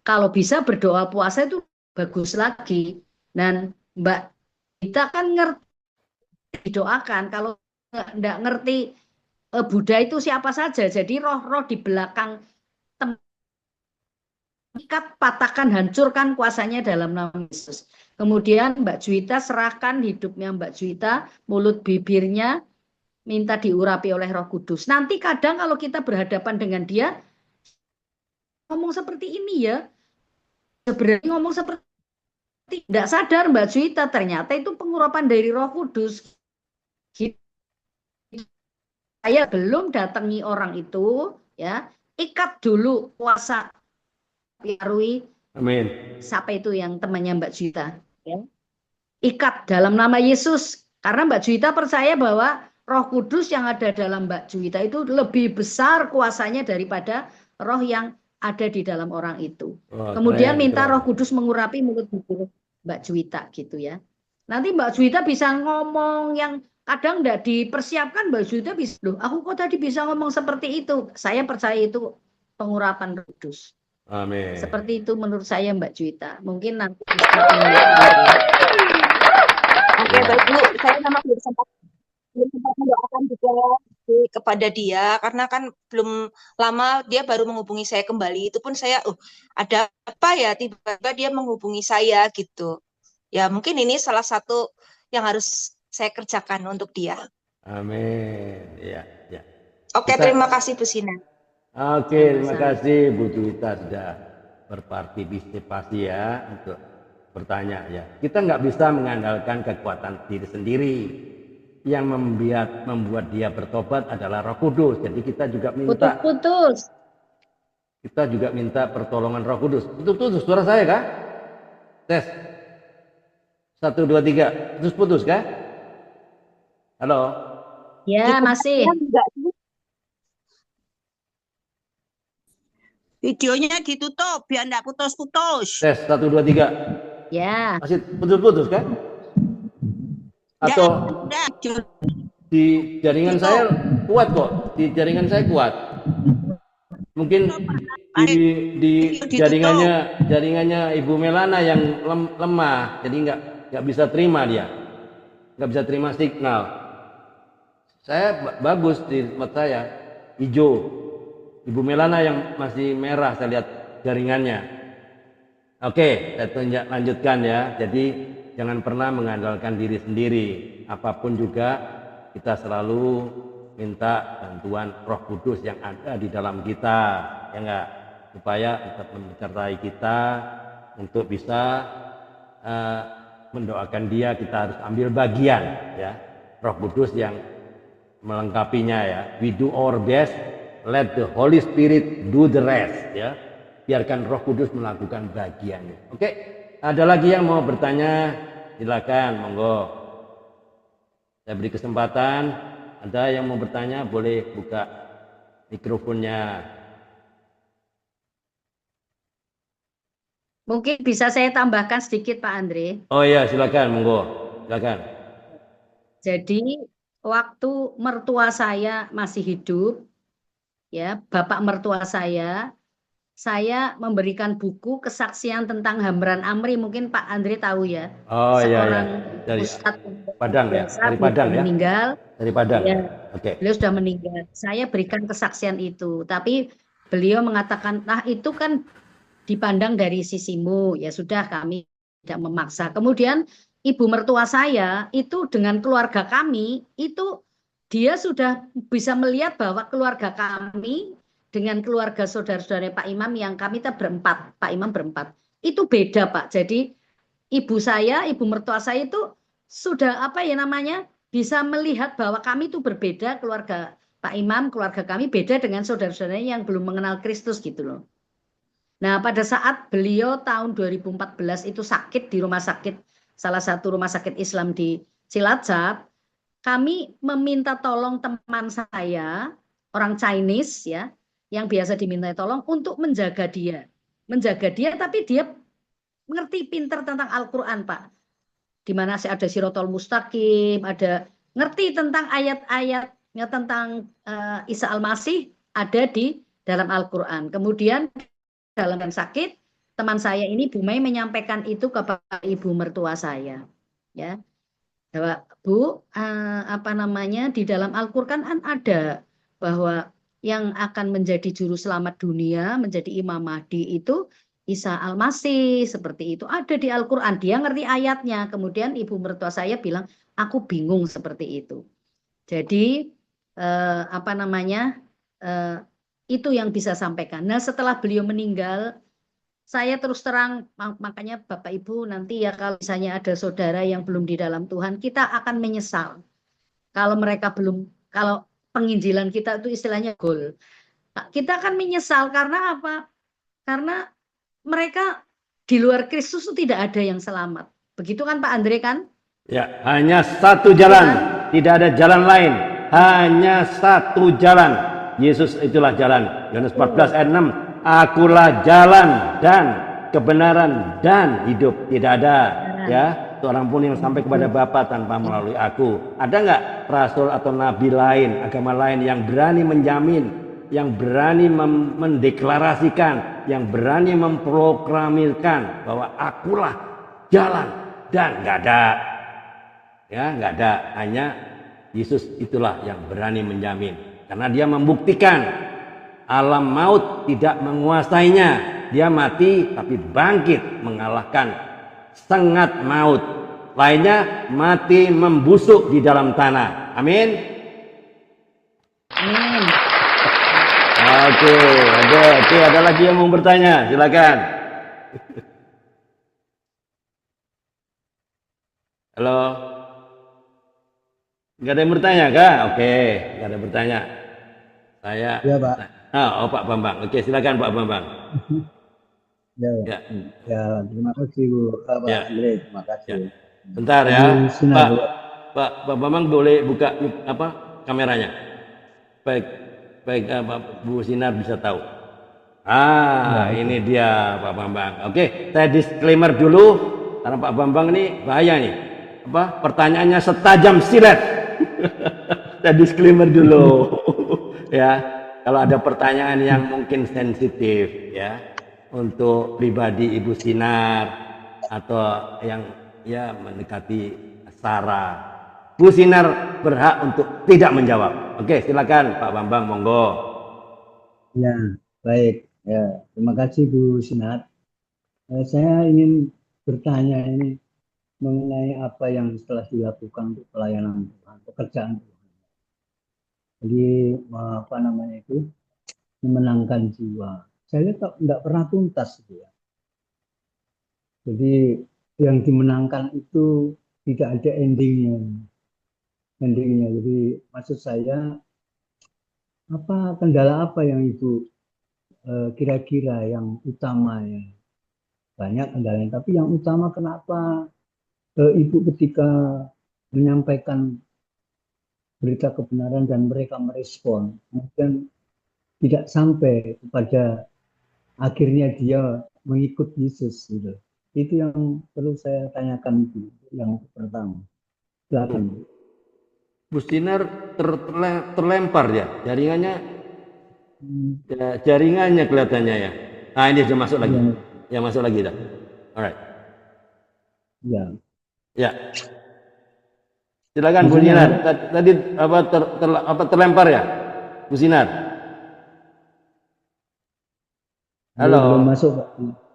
kalau bisa berdoa puasa itu bagus lagi. Dan Mbak Juwita kan ngerti didoakan. Kalau nggak ngerti Buddha itu siapa saja. Jadi roh-roh di belakang ikat, patahkan, hancurkan kuasanya dalam nama Yesus. Kemudian Mbak Juwita serahkan hidupnya Mbak Juwita, mulut bibirnya minta diurapi oleh Roh Kudus. Nanti kadang kalau kita berhadapan dengan dia ngomong seperti ini ya, sebenarnya ngomong seperti tidak sadar Mbak Juwita ternyata itu pengurapan dari Roh Kudus. Saya belum datangi orang itu ya, ikat dulu kuasa Arwi. Amin. Siapa itu yang temannya Mbak Juwita? Ya. Ikat dalam nama Yesus. Karena Mbak Juwita percaya bahwa Roh Kudus yang ada dalam Mbak Juwita itu lebih besar kuasanya daripada roh yang ada di dalam orang itu. Kemudian minta Roh Kudus mengurapi mulut bibir Mbak Juwita gitu ya. Nanti Mbak Juwita bisa ngomong yang kadang enggak dipersiapkan. Mbak Juwita bisa, loh aku kok tadi bisa ngomong seperti itu. Saya percaya itu pengurapan Roh Kudus. Amin. Seperti itu menurut saya Mbak Juwita. Mungkin nanti Oke, baik Bu. Saya memang belum sempat mendoakan juga kepada dia karena kan belum lama dia baru menghubungi saya kembali. Itu pun saya ada apa ya, tiba-tiba dia menghubungi saya gitu. Ya, mungkin ini salah satu yang harus saya kerjakan untuk dia. Amin. Ya. Oke, terima kasih Bu Sina. Oke, terima kasih Bu Juwita sudah berpartisipasi ya untuk bertanya ya. Kita nggak bisa mengandalkan kekuatan diri sendiri. Yang membuat dia bertobat adalah Roh Kudus. Jadi kita juga minta putus. Kita juga minta pertolongan Roh Kudus. Putus suara saya kah? Tes. 1 2 3. Putus kah? Halo. Ya, masih. Videonya ditutup biar enggak putus-putus. Tes 1 2 3. Ya. Masih putus-putus kan? Atau di jaringan saya kuat kok. Di jaringan saya kuat. Mungkin di jaringannya Ibu Melana yang lemah, jadi nggak bisa terima dia, nggak bisa terima signal. Saya bagus di tempat saya, hijau. Ibu Melana yang masih merah, saya lihat jaringannya. Oke, saya lanjutkan ya. Jadi jangan pernah mengandalkan diri sendiri. Apapun juga kita selalu minta bantuan Roh Kudus yang ada di dalam kita, ya enggak? Supaya tetap mencertai kita untuk bisa mendoakan dia. Kita harus ambil bagian ya. Roh Kudus yang melengkapinya ya. We do our best Let the Holy Spirit do the rest, ya. Biarkan Roh Kudus melakukan bagiannya. Oke, ada lagi yang mau bertanya? Silakan, monggo. Saya beri kesempatan. Ada yang mau bertanya, boleh buka mikrofonnya. Mungkin bisa saya tambahkan sedikit Pak Andre. Oh iya, silakan, monggo. Silakan. Jadi waktu mertua saya masih hidup, ya, bapak mertua saya memberikan buku kesaksian tentang Hamran Amri, mungkin Pak Andre tahu ya. Oh iya, Seorang dari ustadz Padang ya, biasa, dari Padang ya. meninggal. Dari Padang. Ya, Oke. beliau sudah meninggal. Saya berikan kesaksian itu, tapi beliau mengatakan, nah itu kan dipandang dari sisimu, ya sudah kami tidak memaksa. Kemudian ibu mertua saya itu dengan keluarga kami itu dia sudah bisa melihat bahwa keluarga kami dengan keluarga saudara-saudara Pak Imam yang kami berempat, Pak Imam berempat, itu beda Pak. Jadi ibu mertua saya itu sudah apa ya namanya, bisa melihat bahwa kami itu berbeda, keluarga Pak Imam, keluarga kami beda dengan saudara-saudara yang belum mengenal Kristus gitu loh. Nah, pada saat beliau tahun 2014 itu sakit di rumah sakit, salah satu rumah sakit Islam di Cilacap, kami meminta tolong teman saya, orang Chinese ya, yang biasa diminta tolong untuk menjaga dia. Menjaga dia, tapi dia ngerti pinter tentang Al-Quran, Pak. Di mana ada Sirotol Mustaqim, ada ngerti tentang ayat-ayatnya tentang Isa Al-Masih, ada di dalam Al-Quran. Kemudian dalam sakit, teman saya ini Bu Mei menyampaikan itu kepada ibu mertua saya, ya, bahwa Bu, apa namanya, di dalam Al-Quran kan ada bahwa yang akan menjadi juru selamat dunia, menjadi Imam Mahdi itu Isa Al-Masih, seperti itu ada di Al-Quran. Dia ngerti ayatnya. Kemudian ibu mertua saya bilang, aku bingung seperti itu. Jadi apa namanya, itu yang bisa sampaikan. Nah, setelah beliau meninggal, saya terus terang, makanya Bapak Ibu nanti ya kalau misalnya ada saudara yang belum di dalam Tuhan, kita akan menyesal. Kalau mereka belum, kalau penginjilan kita itu istilahnya gol. Kita akan menyesal karena apa? Karena mereka di luar Kristus itu tidak ada yang selamat. Begitu kan Pak Andre kan? Ya, hanya satu jalan, tidak ada jalan lain. Hanya satu jalan. Yesus itulah jalan. Yohanes 14 ayat 6. Akulah jalan dan kebenaran dan hidup. Tidak ada ya seorang pun yang sampai kepada Bapa tanpa melalui aku. Ada nggak rasul atau nabi lain, agama lain yang berani menjamin, yang berani mendeklarasikan, yang berani memproklamirkan bahwa akulah jalan dan nggak ada. Ya, nggak ada. Hanya Yesus itulah yang berani menjamin. Karena dia membuktikan alam maut tidak menguasainya. Dia mati tapi bangkit mengalahkan sengat maut. Lainnya mati membusuk di dalam tanah. Amin. Amin. Oke, ada lagi yang mau bertanya? Silakan. Halo. Nggak ada yang bertanya kah? Oke, nggak ada yang bertanya. Saya. Ya, Pak. Oh, Pak Bambang. Oke, silakan Pak Bambang. Ya, terima kasih Bu. Pak Ya. Andre, terima kasih. Ya. Bentar ya, Pak Bambang boleh buka kameranya. Baik, Bu Sinar bisa tahu. Ini dia Pak Bambang. Oke, saya disclaimer dulu karena Pak Bambang ini bahaya nih. Pertanyaannya setajam silet. Saya disclaimer dulu. Ya, kalau ada pertanyaan yang mungkin sensitif ya untuk pribadi Ibu Sinar atau yang ya mendekati Sarah, Bu Sinar berhak untuk tidak menjawab. Oke, silakan Pak Bambang, monggo. Ya, baik. Ya, terima kasih Bu Sinar. Saya ingin bertanya ini mengenai apa yang telah dilakukan untuk pelayanan Tuhan, pekerjaan Tuhan. Jadi memenangkan jiwa. Saya tidak pernah tuntas gitu ya. Jadi yang dimenangkan itu tidak ada endingnya. Jadi maksud saya apa kendala apa yang Ibu kira-kira yang utama ya? Banyak kendalanya, tapi yang utama kenapa Ibu ketika menyampaikan berita kebenaran dan mereka merespon, kemudian tidak sampai kepada akhirnya dia mengikut Yesus gitu. Itu yang perlu saya tanyakan itu yang pertama. Silakan. Bu Sinar terlempar ya jaringannya, jaringannya kelihatannya ya. Ah ini sudah masuk lagi, Ya, ya masuk lagi dah. Alright, ya. ya silakan Bu Bu Sinar. Sinar. Tadi apa terlempar ya, Bu Sinar? Halo, Belum masuk Pak.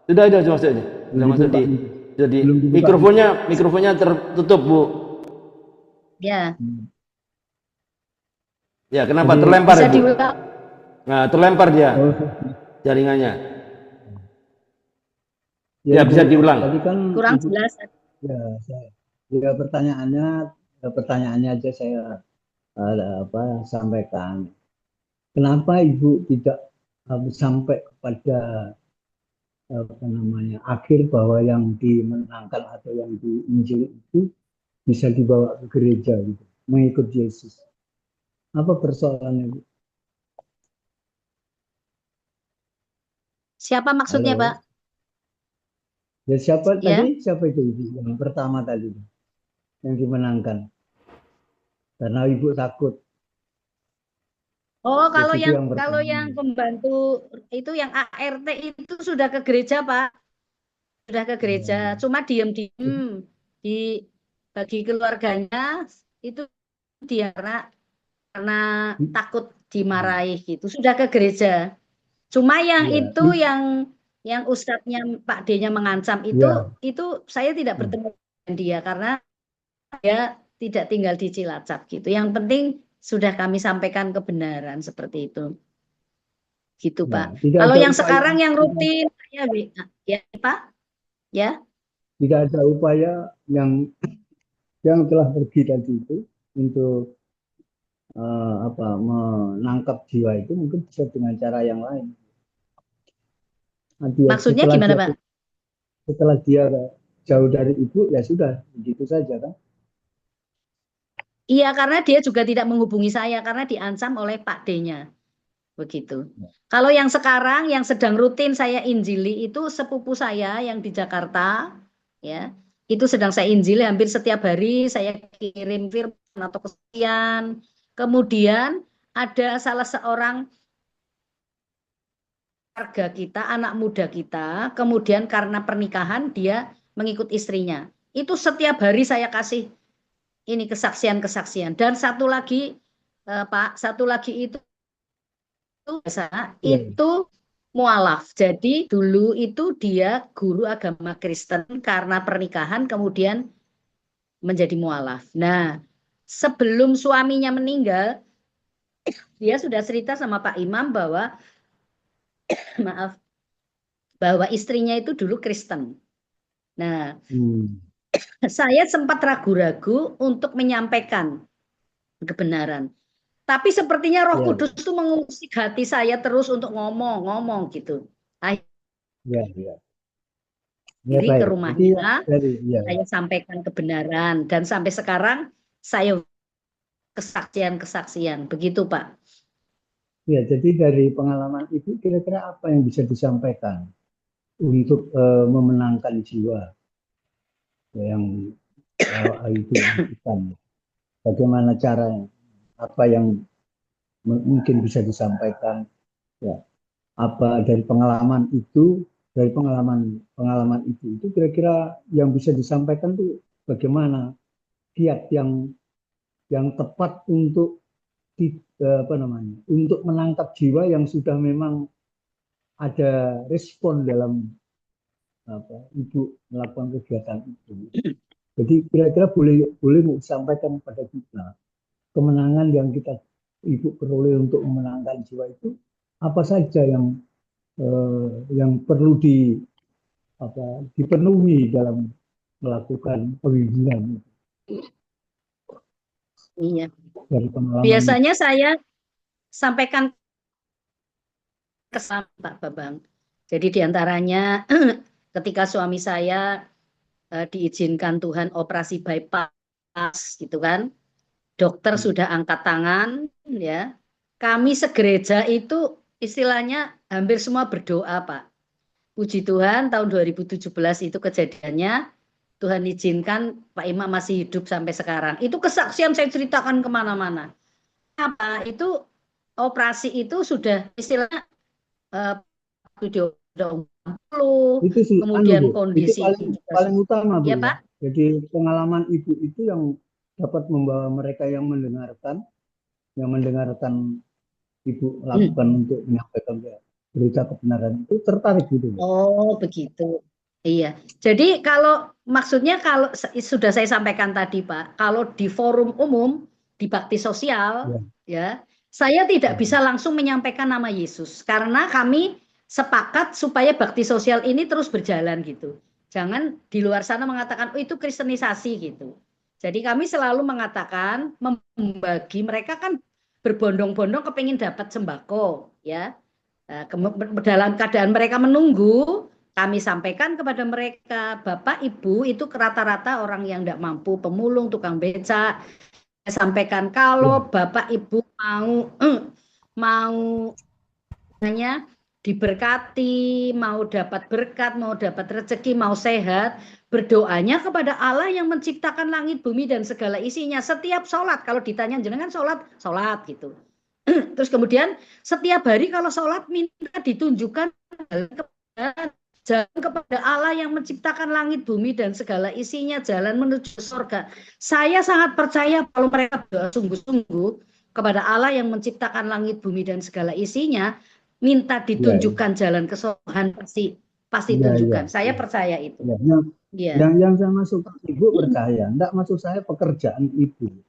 sudah masuk aja, sudah Belum masuk dibuka. jadi Belum dibuka. mikrofonnya tertutup Bu. Ya, Ya kenapa Jadi- terlempar bisa Bu? diulang. Nah terlempar dia Oh, jaringannya. Ya, bisa Ibu, diulang. Tadi kan Kurang Ibu- jelas. ya, pertanyaannya aja saya sampaikan. Kenapa Ibu tidak sampai kepada akhir bahwa yang dimenangkan atau yang diinjil itu bisa dibawa ke gereja gitu, mengikut Yesus. Apa persoalannya, Bu? Siapa maksudnya, Halo? Pak? Ya siapa Ya. tadi? Siapa itu Ibu? Yang pertama tadi yang dimenangkan. Karena Ibu takut. Oh, kalau Itu yang pertama. pembantu itu yang ART itu sudah ke gereja, Pak. Sudah ke gereja, cuma diem-diem di bagi keluarganya itu dia karena takut dimarahi gitu. Sudah ke gereja. Cuma yang Ya, itu yang ustadznya Pak D-nya mengancam ya. itu saya tidak bertemu dengan dia karena dia tidak tinggal di Cilacap gitu. Yang penting sudah kami sampaikan kebenaran seperti itu. Gitu, Ya, Pak. tidak Kalau ada yang upaya- sekarang yang rutin ya, Pak. Ya. tidak ada upaya yang telah pergi tadi itu untuk menangkap jiwa itu mungkin bisa dengan cara yang lain. Nanti Maksudnya gimana, Pak? setelah dia jauh dari ibu ya sudah begitu saja kan? Iya, karena dia juga tidak menghubungi saya karena diancam oleh Pak D-nya. Begitu. Kalau yang sekarang yang sedang rutin saya injili itu sepupu saya yang di Jakarta, ya. Itu sedang saya injili hampir setiap hari saya kirim firman atau kesekian. Kemudian ada salah seorang warga kita, anak muda kita, kemudian karena pernikahan dia mengikut istrinya. Itu setiap hari saya kasih ini kesaksian-kesaksian. Dan satu lagi Pak, satu lagi itu mualaf. Jadi dulu itu dia guru agama Kristen karena pernikahan kemudian menjadi mualaf. Nah, sebelum suaminya meninggal, dia sudah cerita sama Pak Imam bahwa maaf, bahwa istrinya itu dulu Kristen. Nah, saya sempat ragu-ragu untuk menyampaikan kebenaran. Tapi sepertinya Roh Kudus itu mengusik hati saya terus untuk ngomong gitu. Diri ke rumahnya, saya sampaikan kebenaran dan sampai sekarang saya kesaksian-kesaksian. Begitu, Pak. Ya, jadi dari pengalaman Ibu kira-kira apa yang bisa disampaikan untuk memenangkan jiwa yang itu lakukan? Bagaimana caranya? Apa yang mungkin bisa disampaikan? Ya, apa dari pengalaman itu itu kira-kira yang bisa disampaikan tuh bagaimana kiat yang tepat untuk untuk menangkap jiwa yang sudah memang ada respon dalam ibu melakukan kegiatan itu. Jadi kira-kira boleh disampaikan kepada kita kemenangan yang ibu peroleh untuk memenangkan jiwa itu apa saja yang perlu dipenuhi dalam melakukan pembimbingan. Iya. Dari pengalaman Biasanya saya sampaikan kesan Pak Bambang. Jadi diantaranya ketika suami saya diizinkan Tuhan operasi bypass gitu kan, dokter sudah angkat tangan, ya. Kami segereja itu istilahnya hampir semua berdoa, Pak. Puji Tuhan tahun 2017 itu kejadiannya, Tuhan izinkan Pak Imam masih hidup sampai sekarang. Itu kesaksian saya ceritakan kemana-mana. Apa itu operasi itu sudah istilahnya video Itu sih, kemudian Bu, itu kondisi paling utama, Bu, ya ya. Pak. Jadi pengalaman Ibu itu yang dapat membawa mereka yang mendengarkan Ibu lakukan untuk menyampaikan berita kebenaran itu tertarik gitu, Bu. Oh begitu, iya. Jadi kalau maksudnya kalau sudah saya sampaikan tadi Pak, kalau di forum umum di bakti sosial ya saya tidak bisa langsung menyampaikan nama Yesus karena kami sepakat supaya bakti sosial ini terus berjalan gitu. Jangan di luar sana mengatakan oh itu kristenisasi gitu. Jadi kami selalu mengatakan membagi, mereka kan berbondong-bondong kepingin dapat sembako ya. Nah, dalam keadaan mereka menunggu, kami sampaikan kepada mereka, Bapak Ibu itu rata-rata orang yang tidak mampu, pemulung, tukang beca. Saya sampaikan kalau Bapak Ibu mau hanya diberkati, mau dapat berkat, mau dapat rezeki, mau sehat, berdoanya kepada Allah yang menciptakan langit, bumi dan segala isinya. Setiap sholat, kalau ditanya jenengan sholat gitu. Terus kemudian setiap hari kalau sholat minta ditunjukkan jalan kepada Allah yang menciptakan langit, bumi dan segala isinya, jalan menuju surga. Saya sangat percaya kalau mereka berdoa sungguh-sungguh kepada Allah yang menciptakan langit, bumi dan segala isinya, minta ditunjukkan jalan kesolehan pasti tunjukkan. Saya percaya itu. Yang saya masuk Ibu percaya, enggak masuk saya pekerjaan Ibu.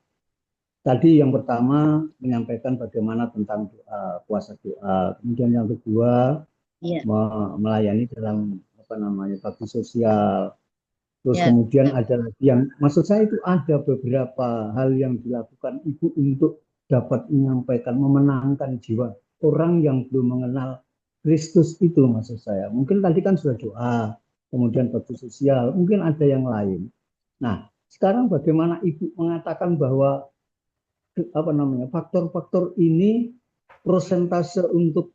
Tadi yang pertama menyampaikan bagaimana tentang doa, puasa doa. Kemudian yang kedua melayani dalam bakti sosial. Terus kemudian ada lagi yang maksud saya itu ada beberapa hal yang dilakukan Ibu untuk dapat menyampaikan, memenangkan jiwa orang yang belum mengenal Kristus itu maksud saya. Mungkin tadi kan sudah doa, kemudian bakti sosial, mungkin ada yang lain. Nah, sekarang bagaimana Ibu mengatakan bahwa faktor-faktor ini prosentase untuk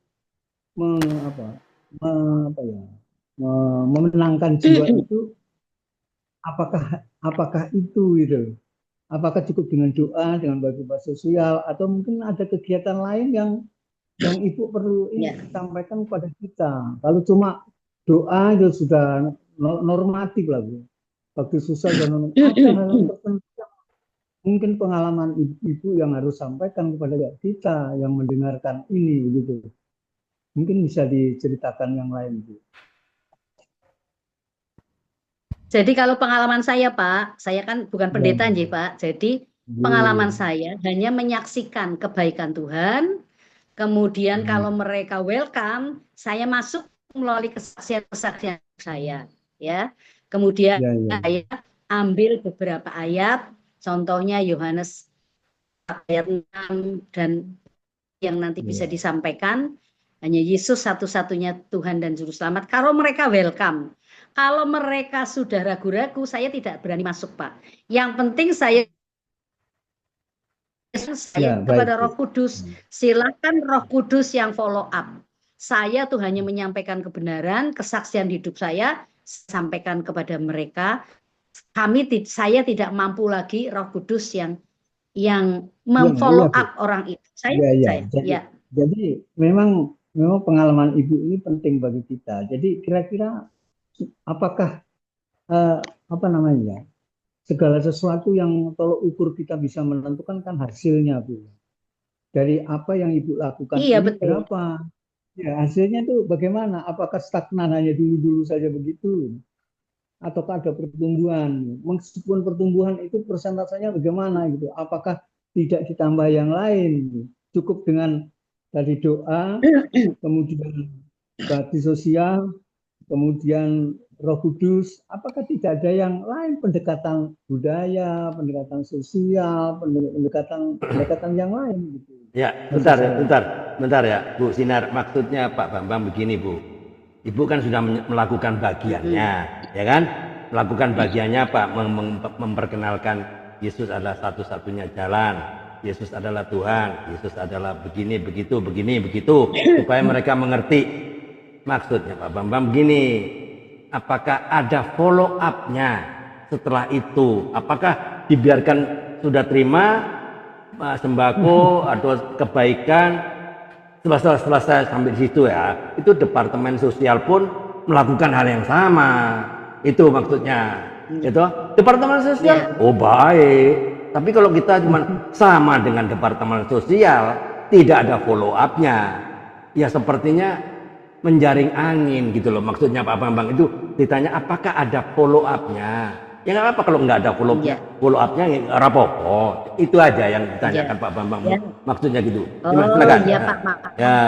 memenangkan jiwa itu apakah itu gitu? Apakah cukup dengan doa, dengan bakti sosial, atau mungkin ada kegiatan lain yang Ibu perlu sampaikan kepada kita? Kalau cuma doa itu sudah normatif lah, Bu. Bakti sosial dan ada hal tertentu mungkin pengalaman ibu yang harus sampaikan kepada kita yang mendengarkan ini gitu. Mungkin bisa diceritakan yang lain, Bu. Jadi kalau pengalaman saya Pak, saya kan bukan pendeta nggih Pak. Jadi pengalaman saya hanya menyaksikan kebaikan Tuhan. Kemudian kalau mereka welcome, saya masuk melalui kesaksian-kesaksian saya, ya. Kemudian saya ambil beberapa ayat. Contohnya Yohanes ayat 6 dan yang nanti bisa disampaikan hanya Yesus satu-satunya Tuhan dan Juru Selamat. Kalau mereka welcome, kalau mereka sudah ragu-ragu, saya tidak berani masuk Pak. Yang penting saya kepada Roh Kudus, silakan Roh Kudus yang follow up. Saya tuh hanya menyampaikan kebenaran, kesaksian hidup saya, sampaikan kepada mereka. Saya tidak mampu lagi Roh Kudus yang memfollow up orang itu. Jadi memang pengalaman Ibu ini penting bagi kita. Jadi kira-kira apakah segala sesuatu yang tolok ukur kita bisa menentukan kan hasilnya, Bu. Dari apa yang Ibu lakukan ini berapa? Ya, hasilnya itu bagaimana? Apakah stagnan hanya dulu-dulu saja begitu? Ataukah ada pertumbuhan? Meskipun pertumbuhan itu persentasenya bagaimana gitu? Apakah tidak ditambah yang lain? Cukup dengan tadi doa, kemudian bakti sosial, kemudian Roh Kudus, apakah tidak ada yang lain pendekatan budaya, pendekatan sosial, pendekatan yang lain gitu? Ya, bentar ya, Bu Sinar. Maksudnya Pak Bambang begini, Bu. Ibu kan sudah melakukan bagiannya, ya kan? Melakukan bagiannya Pak, memperkenalkan Yesus adalah satu-satunya jalan. Yesus adalah Tuhan, Yesus adalah begini, begitu, supaya mereka mengerti. Maksudnya Pak Bambang begini, apakah ada follow up-nya setelah itu? Apakah dibiarkan sudah terima sembako atau kebaikan selesai sampai di situ ya? Itu Departemen Sosial pun melakukan hal yang sama. Itu maksudnya. Itu Departemen Sosial, oh baik. Tapi kalau kita cuma sama dengan Departemen Sosial, tidak ada follow up-nya, ya sepertinya menjaring angin gitu loh. Maksudnya Pak Bambang itu ditanya apakah ada follow up-nya. Ya nggak apa kalau nggak ada follow up-nya nggak apa-apa. Itu aja yang ditanyakan Pak Bambang. Maksudnya gitu. Silakan. Iya Pak, maaf. Ya.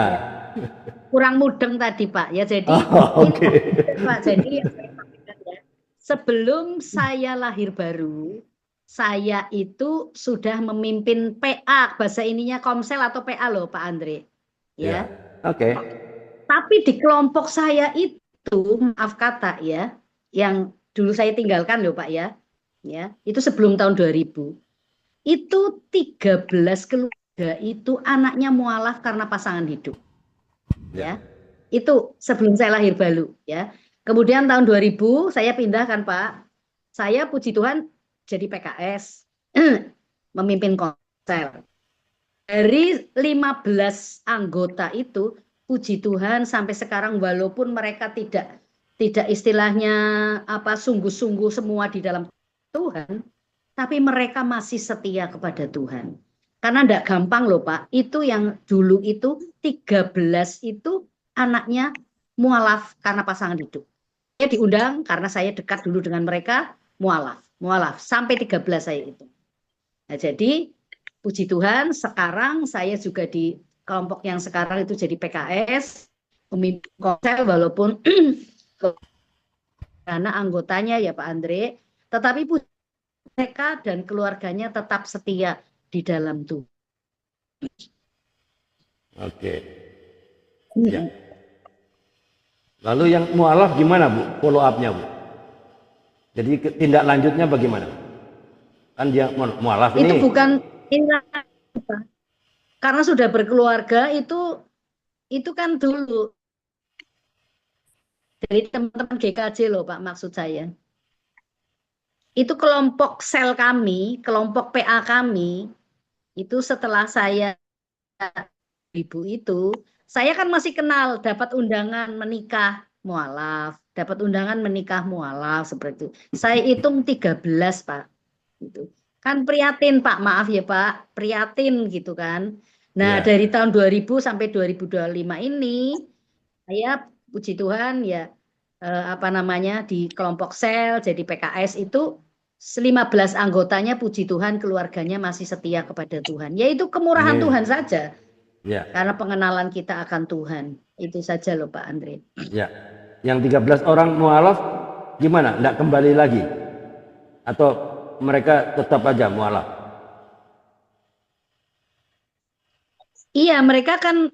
Kurang mudeng tadi Pak. Ya jadi oke. Pak, jadi yang saya sampaikan ya, sebelum saya lahir baru, saya itu sudah memimpin PA, bahasa ininya Komsel atau PA loh Pak Andre. Ya. Oke. Tapi di kelompok saya itu, maaf kata ya, yang dulu saya tinggalkan loh Pak ya, itu sebelum tahun 2000, itu 13 keluarga itu anaknya mualaf karena pasangan hidup, ya, itu sebelum saya lahir baru, ya. Kemudian tahun 2000 saya pindah kan Pak, saya puji Tuhan jadi PKS, memimpin Komsel. Dari 15 anggota itu, puji Tuhan sampai sekarang walaupun mereka tidak istilahnya sungguh-sungguh semua di dalam Tuhan, tapi mereka masih setia kepada Tuhan. Karena tidak gampang loh Pak, itu yang dulu itu 13 itu anaknya mualaf karena pasangan hidup. Saya diundang karena saya dekat dulu dengan mereka, mualaf sampai 13 saya itu. Nah, jadi puji Tuhan sekarang saya juga di kelompok yang sekarang itu jadi PKS, memimpin Komsel walaupun karena anggotanya ya Pak Andre, tetapi mereka dan keluarganya tetap setia di dalam Tuhan. Oke. Ya. Lalu yang mualaf gimana Bu? Follow up-nya Bu? Jadi tindak lanjutnya bagaimana? Kan dia mualaf ini. Itu bukan tindak lanjut. Karena sudah berkeluarga itu kan dulu dari teman-teman GKJ loh Pak, maksud saya. Itu kelompok sel kami, kelompok PA kami, itu setelah saya ibu itu, saya kan masih kenal, dapat undangan menikah mualaf, seperti itu. Saya hitung 13 Pak. Gitu. Kan prihatin Pak, maaf ya Pak, prihatin gitu kan. Nah, dari tahun 2000 sampai 2025 ini, saya puji Tuhan ya, di kelompok sel, jadi PKS itu 15 anggotanya puji Tuhan keluarganya masih setia kepada Tuhan. Yaitu kemurahan Tuhan saja. Karena pengenalan kita akan Tuhan. Itu saja loh Pak Andre. Ya. Yang 13 orang mualaf gimana? Nggak kembali lagi? Atau mereka tetap aja mualaf? Iya, mereka kan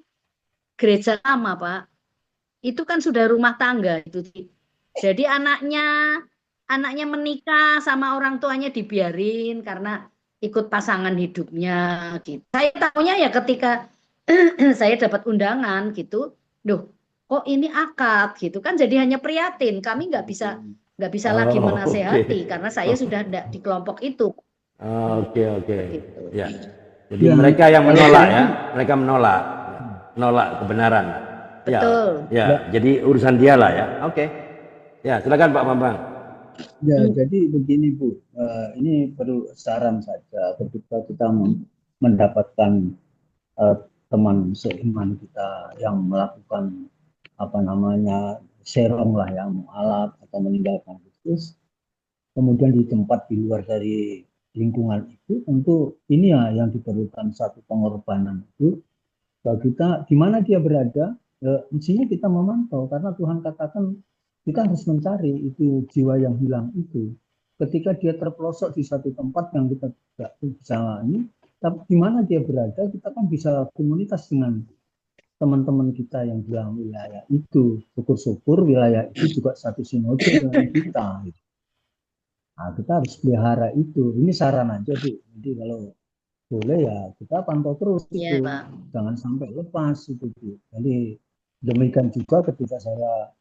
gereja lama, Pak. Itu kan sudah rumah tangga itu. Jadi anaknya menikah sama orang tuanya dibiarin karena ikut pasangan hidupnya gitu. Saya tahunya ya ketika saya dapat undangan gitu, loh, kok ini akad gitu kan, jadi hanya prihatin. Kami nggak bisa lagi menasehati karena saya sudah di kelompok itu. Oke. Gitu. Ya. Jadi mereka yang menolak ya, mereka menolak kebenaran. Betul. Ya. Jadi urusan dia lah ya. Oke. Ya, silakan Pak Bambang. Ya, jadi begini Bu, ini perlu saran saja ketika kita mendapatkan teman seiman kita yang melakukan serong lah yang mualaf atau meninggalkan Kristus, kemudian di tempat di luar dari lingkungan itu, tentu ini ya yang diperlukan satu pengorbanan itu bagi kita di mana dia berada, mestinya kita memantau karena Tuhan katakan kita harus mencari itu jiwa yang hilang itu. Ketika dia terpelosok di satu tempat yang kita tidak bisa ini, tapi di mana dia berada, kita kan bisa komunitas dengan teman-teman kita yang di dalam wilayah itu. Syukur-syukur wilayah itu juga satu sinode dengan kita. Gitu. Nah, kita harus pelihara itu. Ini saran aja, Bu. Jadi kalau boleh ya kita pantau terus Iya, itu. Pak. Jangan sampai lepas itu, Bu. Jadi demikian juga ketika saya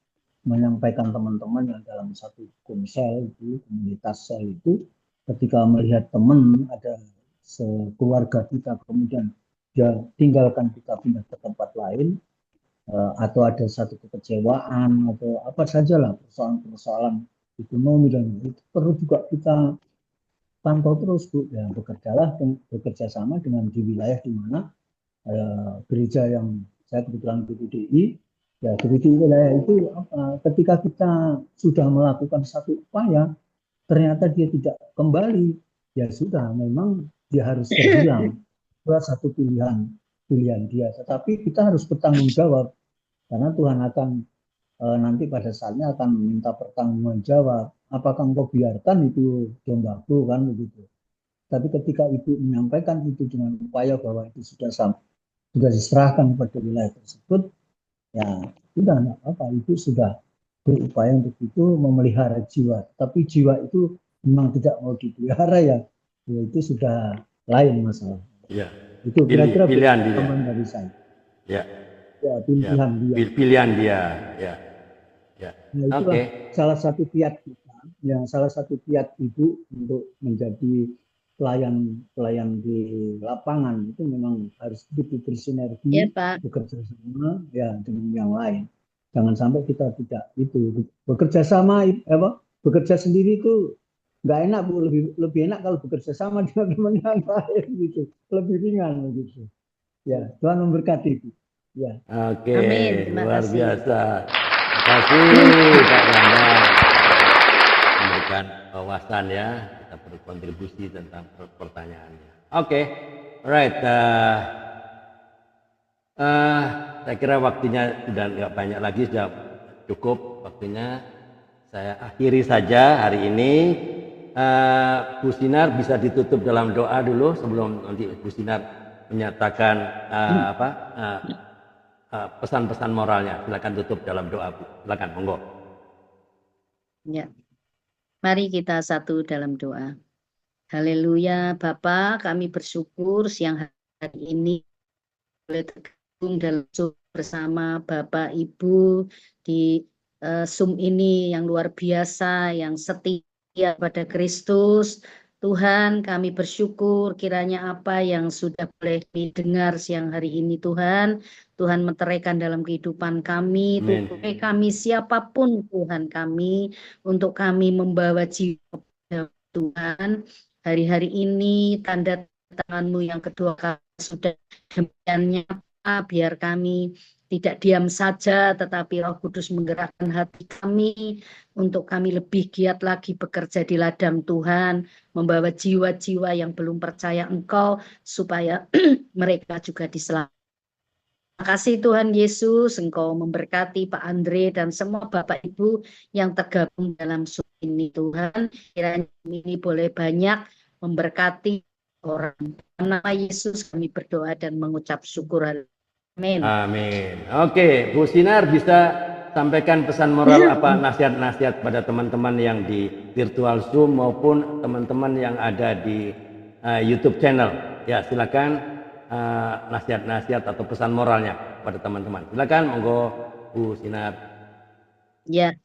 menyampaikan teman-teman yang dalam satu komsel itu, komunitas sel itu, ketika melihat teman ada sekeluarga kita kemudian dia tinggalkan kita pindah ke tempat lain, atau ada satu kekecewaan atau apa sajalah persoalan-persoalan ekonomi dan itu perlu juga kita pantau terus, Bu. Ya, bekerja sama dengan di wilayah di mana gereja yang saya kebetulan PPDI, ya gereja wilayah itu ketika kita sudah melakukan satu upaya, ternyata dia tidak kembali, ya sudah, memang dia harus hilang. Itu satu pilihan dia. Tetapi kita harus bertanggung jawab karena Tuhan akan nanti pada saatnya akan meminta pertanggungjawaban jawab. Apakah engkau biarkan itu dombaku kan begitu. Tapi ketika ibu menyampaikan itu dengan upaya bahwa itu sudah diserahkan kepada wilayah tersebut, ya sudah enggak apa, ibu sudah berupaya untuk itu memelihara jiwa. Tapi jiwa itu memang tidak mau dipelihara ya itu sudah lain masalah. Ya. Itu kira-kira pilihan dia. teman dari saya. Ya. Ya, pilihan dia. Pilihan dia. Ya. Ya. Nah, itulah salah satu kiat kita, yang salah satu kiat ibu untuk menjadi pelayan di lapangan itu memang harus bersinergi, Iya, Pak. bekerja sama ya dengan yang lain. Jangan sampai kita tidak itu bekerja sama bekerja sendiri itu nggak enak, Bu. Lebih enak kalau bekerja sama dengan teman yang lain gitu, lebih ringan gitu. Ya, Tuhan memberkati, Bu. Ya. Oke, Amin. Terima luar kasih. biasa. Terima kasih Pak Yanda memberikan wawasan ya, kita berkontribusi tentang pertanyaannya. Oke, alright. Saya kira waktunya sudah nggak banyak lagi, sudah cukup waktunya. Saya akhiri saja hari ini. Bu Sinar bisa ditutup dalam doa dulu sebelum nanti Bu Sinar menyatakan pesan-pesan moralnya. Silakan tutup dalam doa, Bu. Silakan, monggo. Ya. Mari kita satu dalam doa. Haleluya, Bapa, kami bersyukur siang hari ini boleh tergabung dalam Zoom bersama Bapak Ibu di Zoom ini yang luar biasa, yang setia pada Kristus. Tuhan, kami bersyukur kiranya apa yang sudah boleh didengar siang hari ini, Tuhan meteraikan dalam kehidupan kami, Tuhan kami siapapun Tuhan kami, untuk kami membawa jiwa Tuhan. Hari-hari ini tanda tangan-Mu yang kedua kali sudah demikian nyata, biar kami tidak diam saja, tetapi Roh Kudus menggerakkan hati kami untuk kami lebih giat lagi bekerja di ladang Tuhan, membawa jiwa-jiwa yang belum percaya Engkau supaya mereka juga diselamatkan. Terima kasih Tuhan Yesus, Engkau memberkati Pak Andre dan semua Bapak Ibu yang tergabung dalam Zoom ini, Tuhan. Kiranya ini boleh banyak memberkati orang. Dalam nama Yesus kami berdoa dan mengucap syukur. Amin. Amin. Oke, Bu Sinar bisa sampaikan pesan moral apa nasihat-nasihat pada teman-teman yang di virtual Zoom maupun teman-teman yang ada di YouTube channel. Ya, silakan nasihat-nasihat atau pesan moralnya pada teman-teman. Silakan, monggo Bu Sinar. Ya.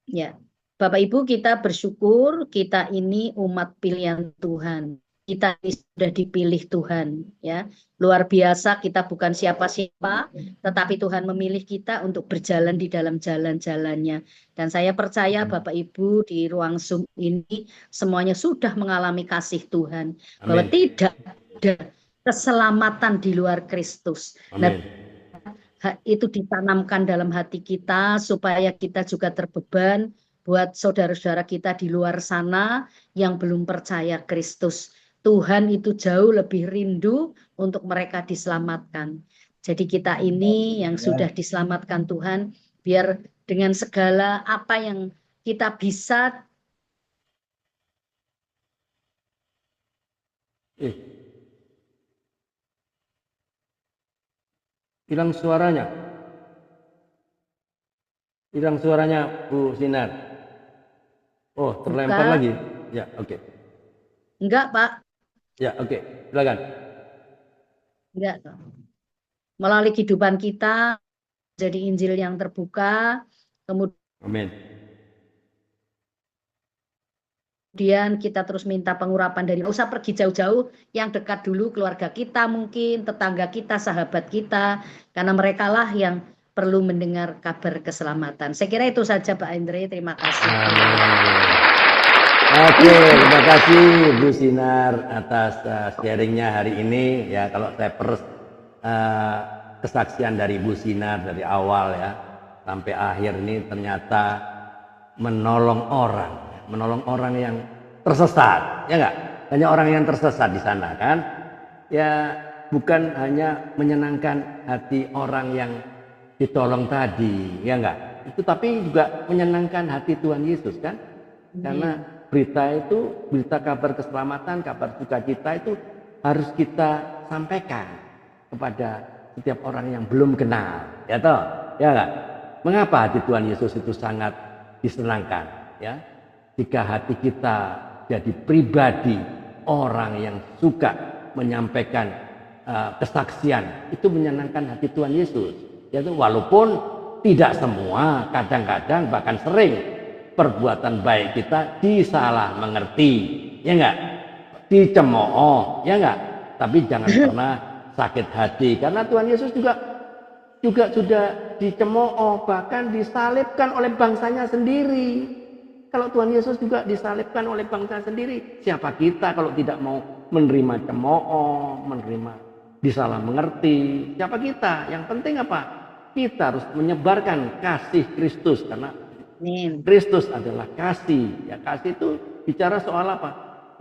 Ya. Bapak Ibu, kita bersyukur kita ini umat pilihan Tuhan. Kita sudah dipilih Tuhan, ya. Luar biasa, kita bukan siapa-siapa, tetapi Tuhan memilih kita untuk berjalan di dalam jalan-jalannya. Dan saya percaya Bapak Ibu di ruang Zoom ini semuanya sudah mengalami kasih Tuhan. Amin. Bahwa tidak ada keselamatan di luar Kristus. Amin. Nah, itu ditanamkan dalam hati kita supaya kita juga terbeban buat saudara-saudara kita di luar sana yang belum percaya Kristus. Tuhan itu jauh lebih rindu untuk mereka diselamatkan. Jadi kita ini yang sudah diselamatkan Tuhan, biar dengan segala apa yang kita bisa. Hilang suaranya. Hilang suaranya Bu Sinar. Oh, terlempar Buka. lagi. Ya, oke. Enggak, Pak. Ya, oke. Silakan. Enggak. Melalui kehidupan kita jadi Injil yang terbuka, Amin. kemudian kita terus minta pengurapan dari, nggak usah pergi jauh-jauh, yang dekat dulu, keluarga kita mungkin, tetangga kita, sahabat kita, karena mereka lah yang perlu mendengar kabar keselamatan. Saya kira itu saja Pak Andre, terima kasih. Oke, terima kasih Bu Sinar atas sharingnya hari ini. Ya, kalau saya kesaksian dari Bu Sinar dari awal ya sampai akhir ini ternyata menolong orang yang tersesat, ya enggak? Banyak orang yang tersesat di sana kan? Ya, bukan hanya menyenangkan hati orang yang ditolong tadi, ya enggak? Itu tapi juga menyenangkan hati Tuhan Yesus kan? Karena berita itu, berita kabar keselamatan, kabar sukacita itu harus kita sampaikan kepada setiap orang yang belum kenal, ya toh? Ya enggak? Mengapa hati Tuhan Yesus itu sangat disenangkan, ya? Jika hati kita jadi pribadi orang yang suka menyampaikan kesaksian, itu menyenangkan hati Tuhan Yesus. Yaitu walaupun tidak semua, kadang-kadang bahkan sering perbuatan baik kita disalah mengerti, ya enggak? Dicemooh, ya enggak? Tapi jangan pernah sakit hati, karena Tuhan Yesus juga sudah dicemooh, bahkan disalibkan oleh bangsanya sendiri. Kalau Tuhan Yesus juga disalibkan oleh bangsa sendiri, siapa kita kalau tidak mau menerima cemooh, menerima disalah mengerti? Siapa kita? Yang penting apa? Kita harus menyebarkan kasih Kristus, karena Kristus adalah kasih. Ya, kasih itu bicara soal apa?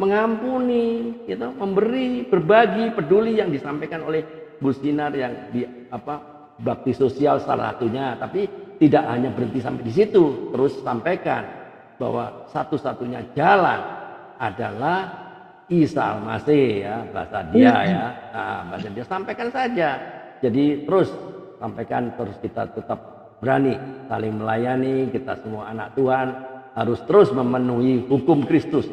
Mengampuni, gitu, memberi, berbagi, peduli yang disampaikan oleh Bu Sinar yang di bakti sosial salah satunya. Tapi tidak hanya berhenti sampai di situ, terus sampaikan bahwa satu-satunya jalan adalah Isa Al-Masih, ya, bahasa dia ya. Nah, bahasa dia sampaikan saja. Jadi terus sampaikan, terus kita tetap berani saling melayani. Kita semua anak Tuhan harus terus memenuhi hukum Kristus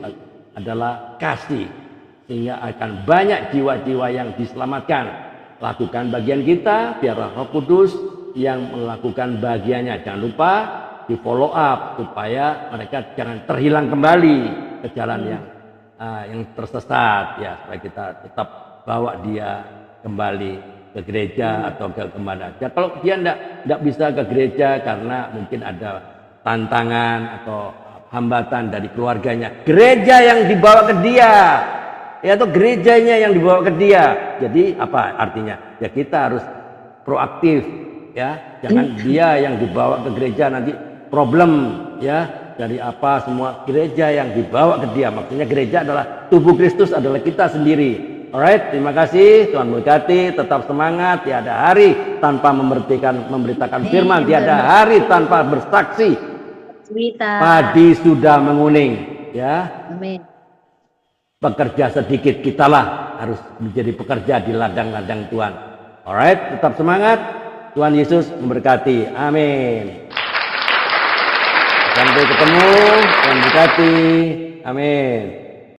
adalah kasih, sehingga akan banyak jiwa-jiwa yang diselamatkan. Lakukan bagian kita, biarlah Roh Kudus yang melakukan bagiannya. Jangan lupa di follow up supaya mereka jangan terhilang kembali ke jalan yang tersesat, ya, supaya kita tetap bawa dia kembali ke gereja atau ke kemana aja. Kalau dia tidak bisa ke gereja karena mungkin ada tantangan atau hambatan dari keluarganya, gereja yang dibawa ke dia, ya, atau gerejanya yang dibawa ke dia. Jadi apa artinya? Ya, kita harus proaktif, ya, jangan dia yang dibawa ke gereja nanti problem, ya, dari apa semua. Gereja yang dibawa ke dia, maksudnya gereja adalah tubuh Kristus, adalah kita sendiri. Alright, terima kasih, Tuhan berkati, tetap semangat. Tiada hari tanpa memberitakan firman, tiada hari tanpa bersaksi. Padi sudah menguning, ya. Amin. Pekerja sedikit, kitalah harus menjadi pekerja di ladang-ladang Tuhan. Alright, tetap semangat. Tuhan Yesus memberkati. Amin. Sampai ketemu, Tuhan berkati. Amin.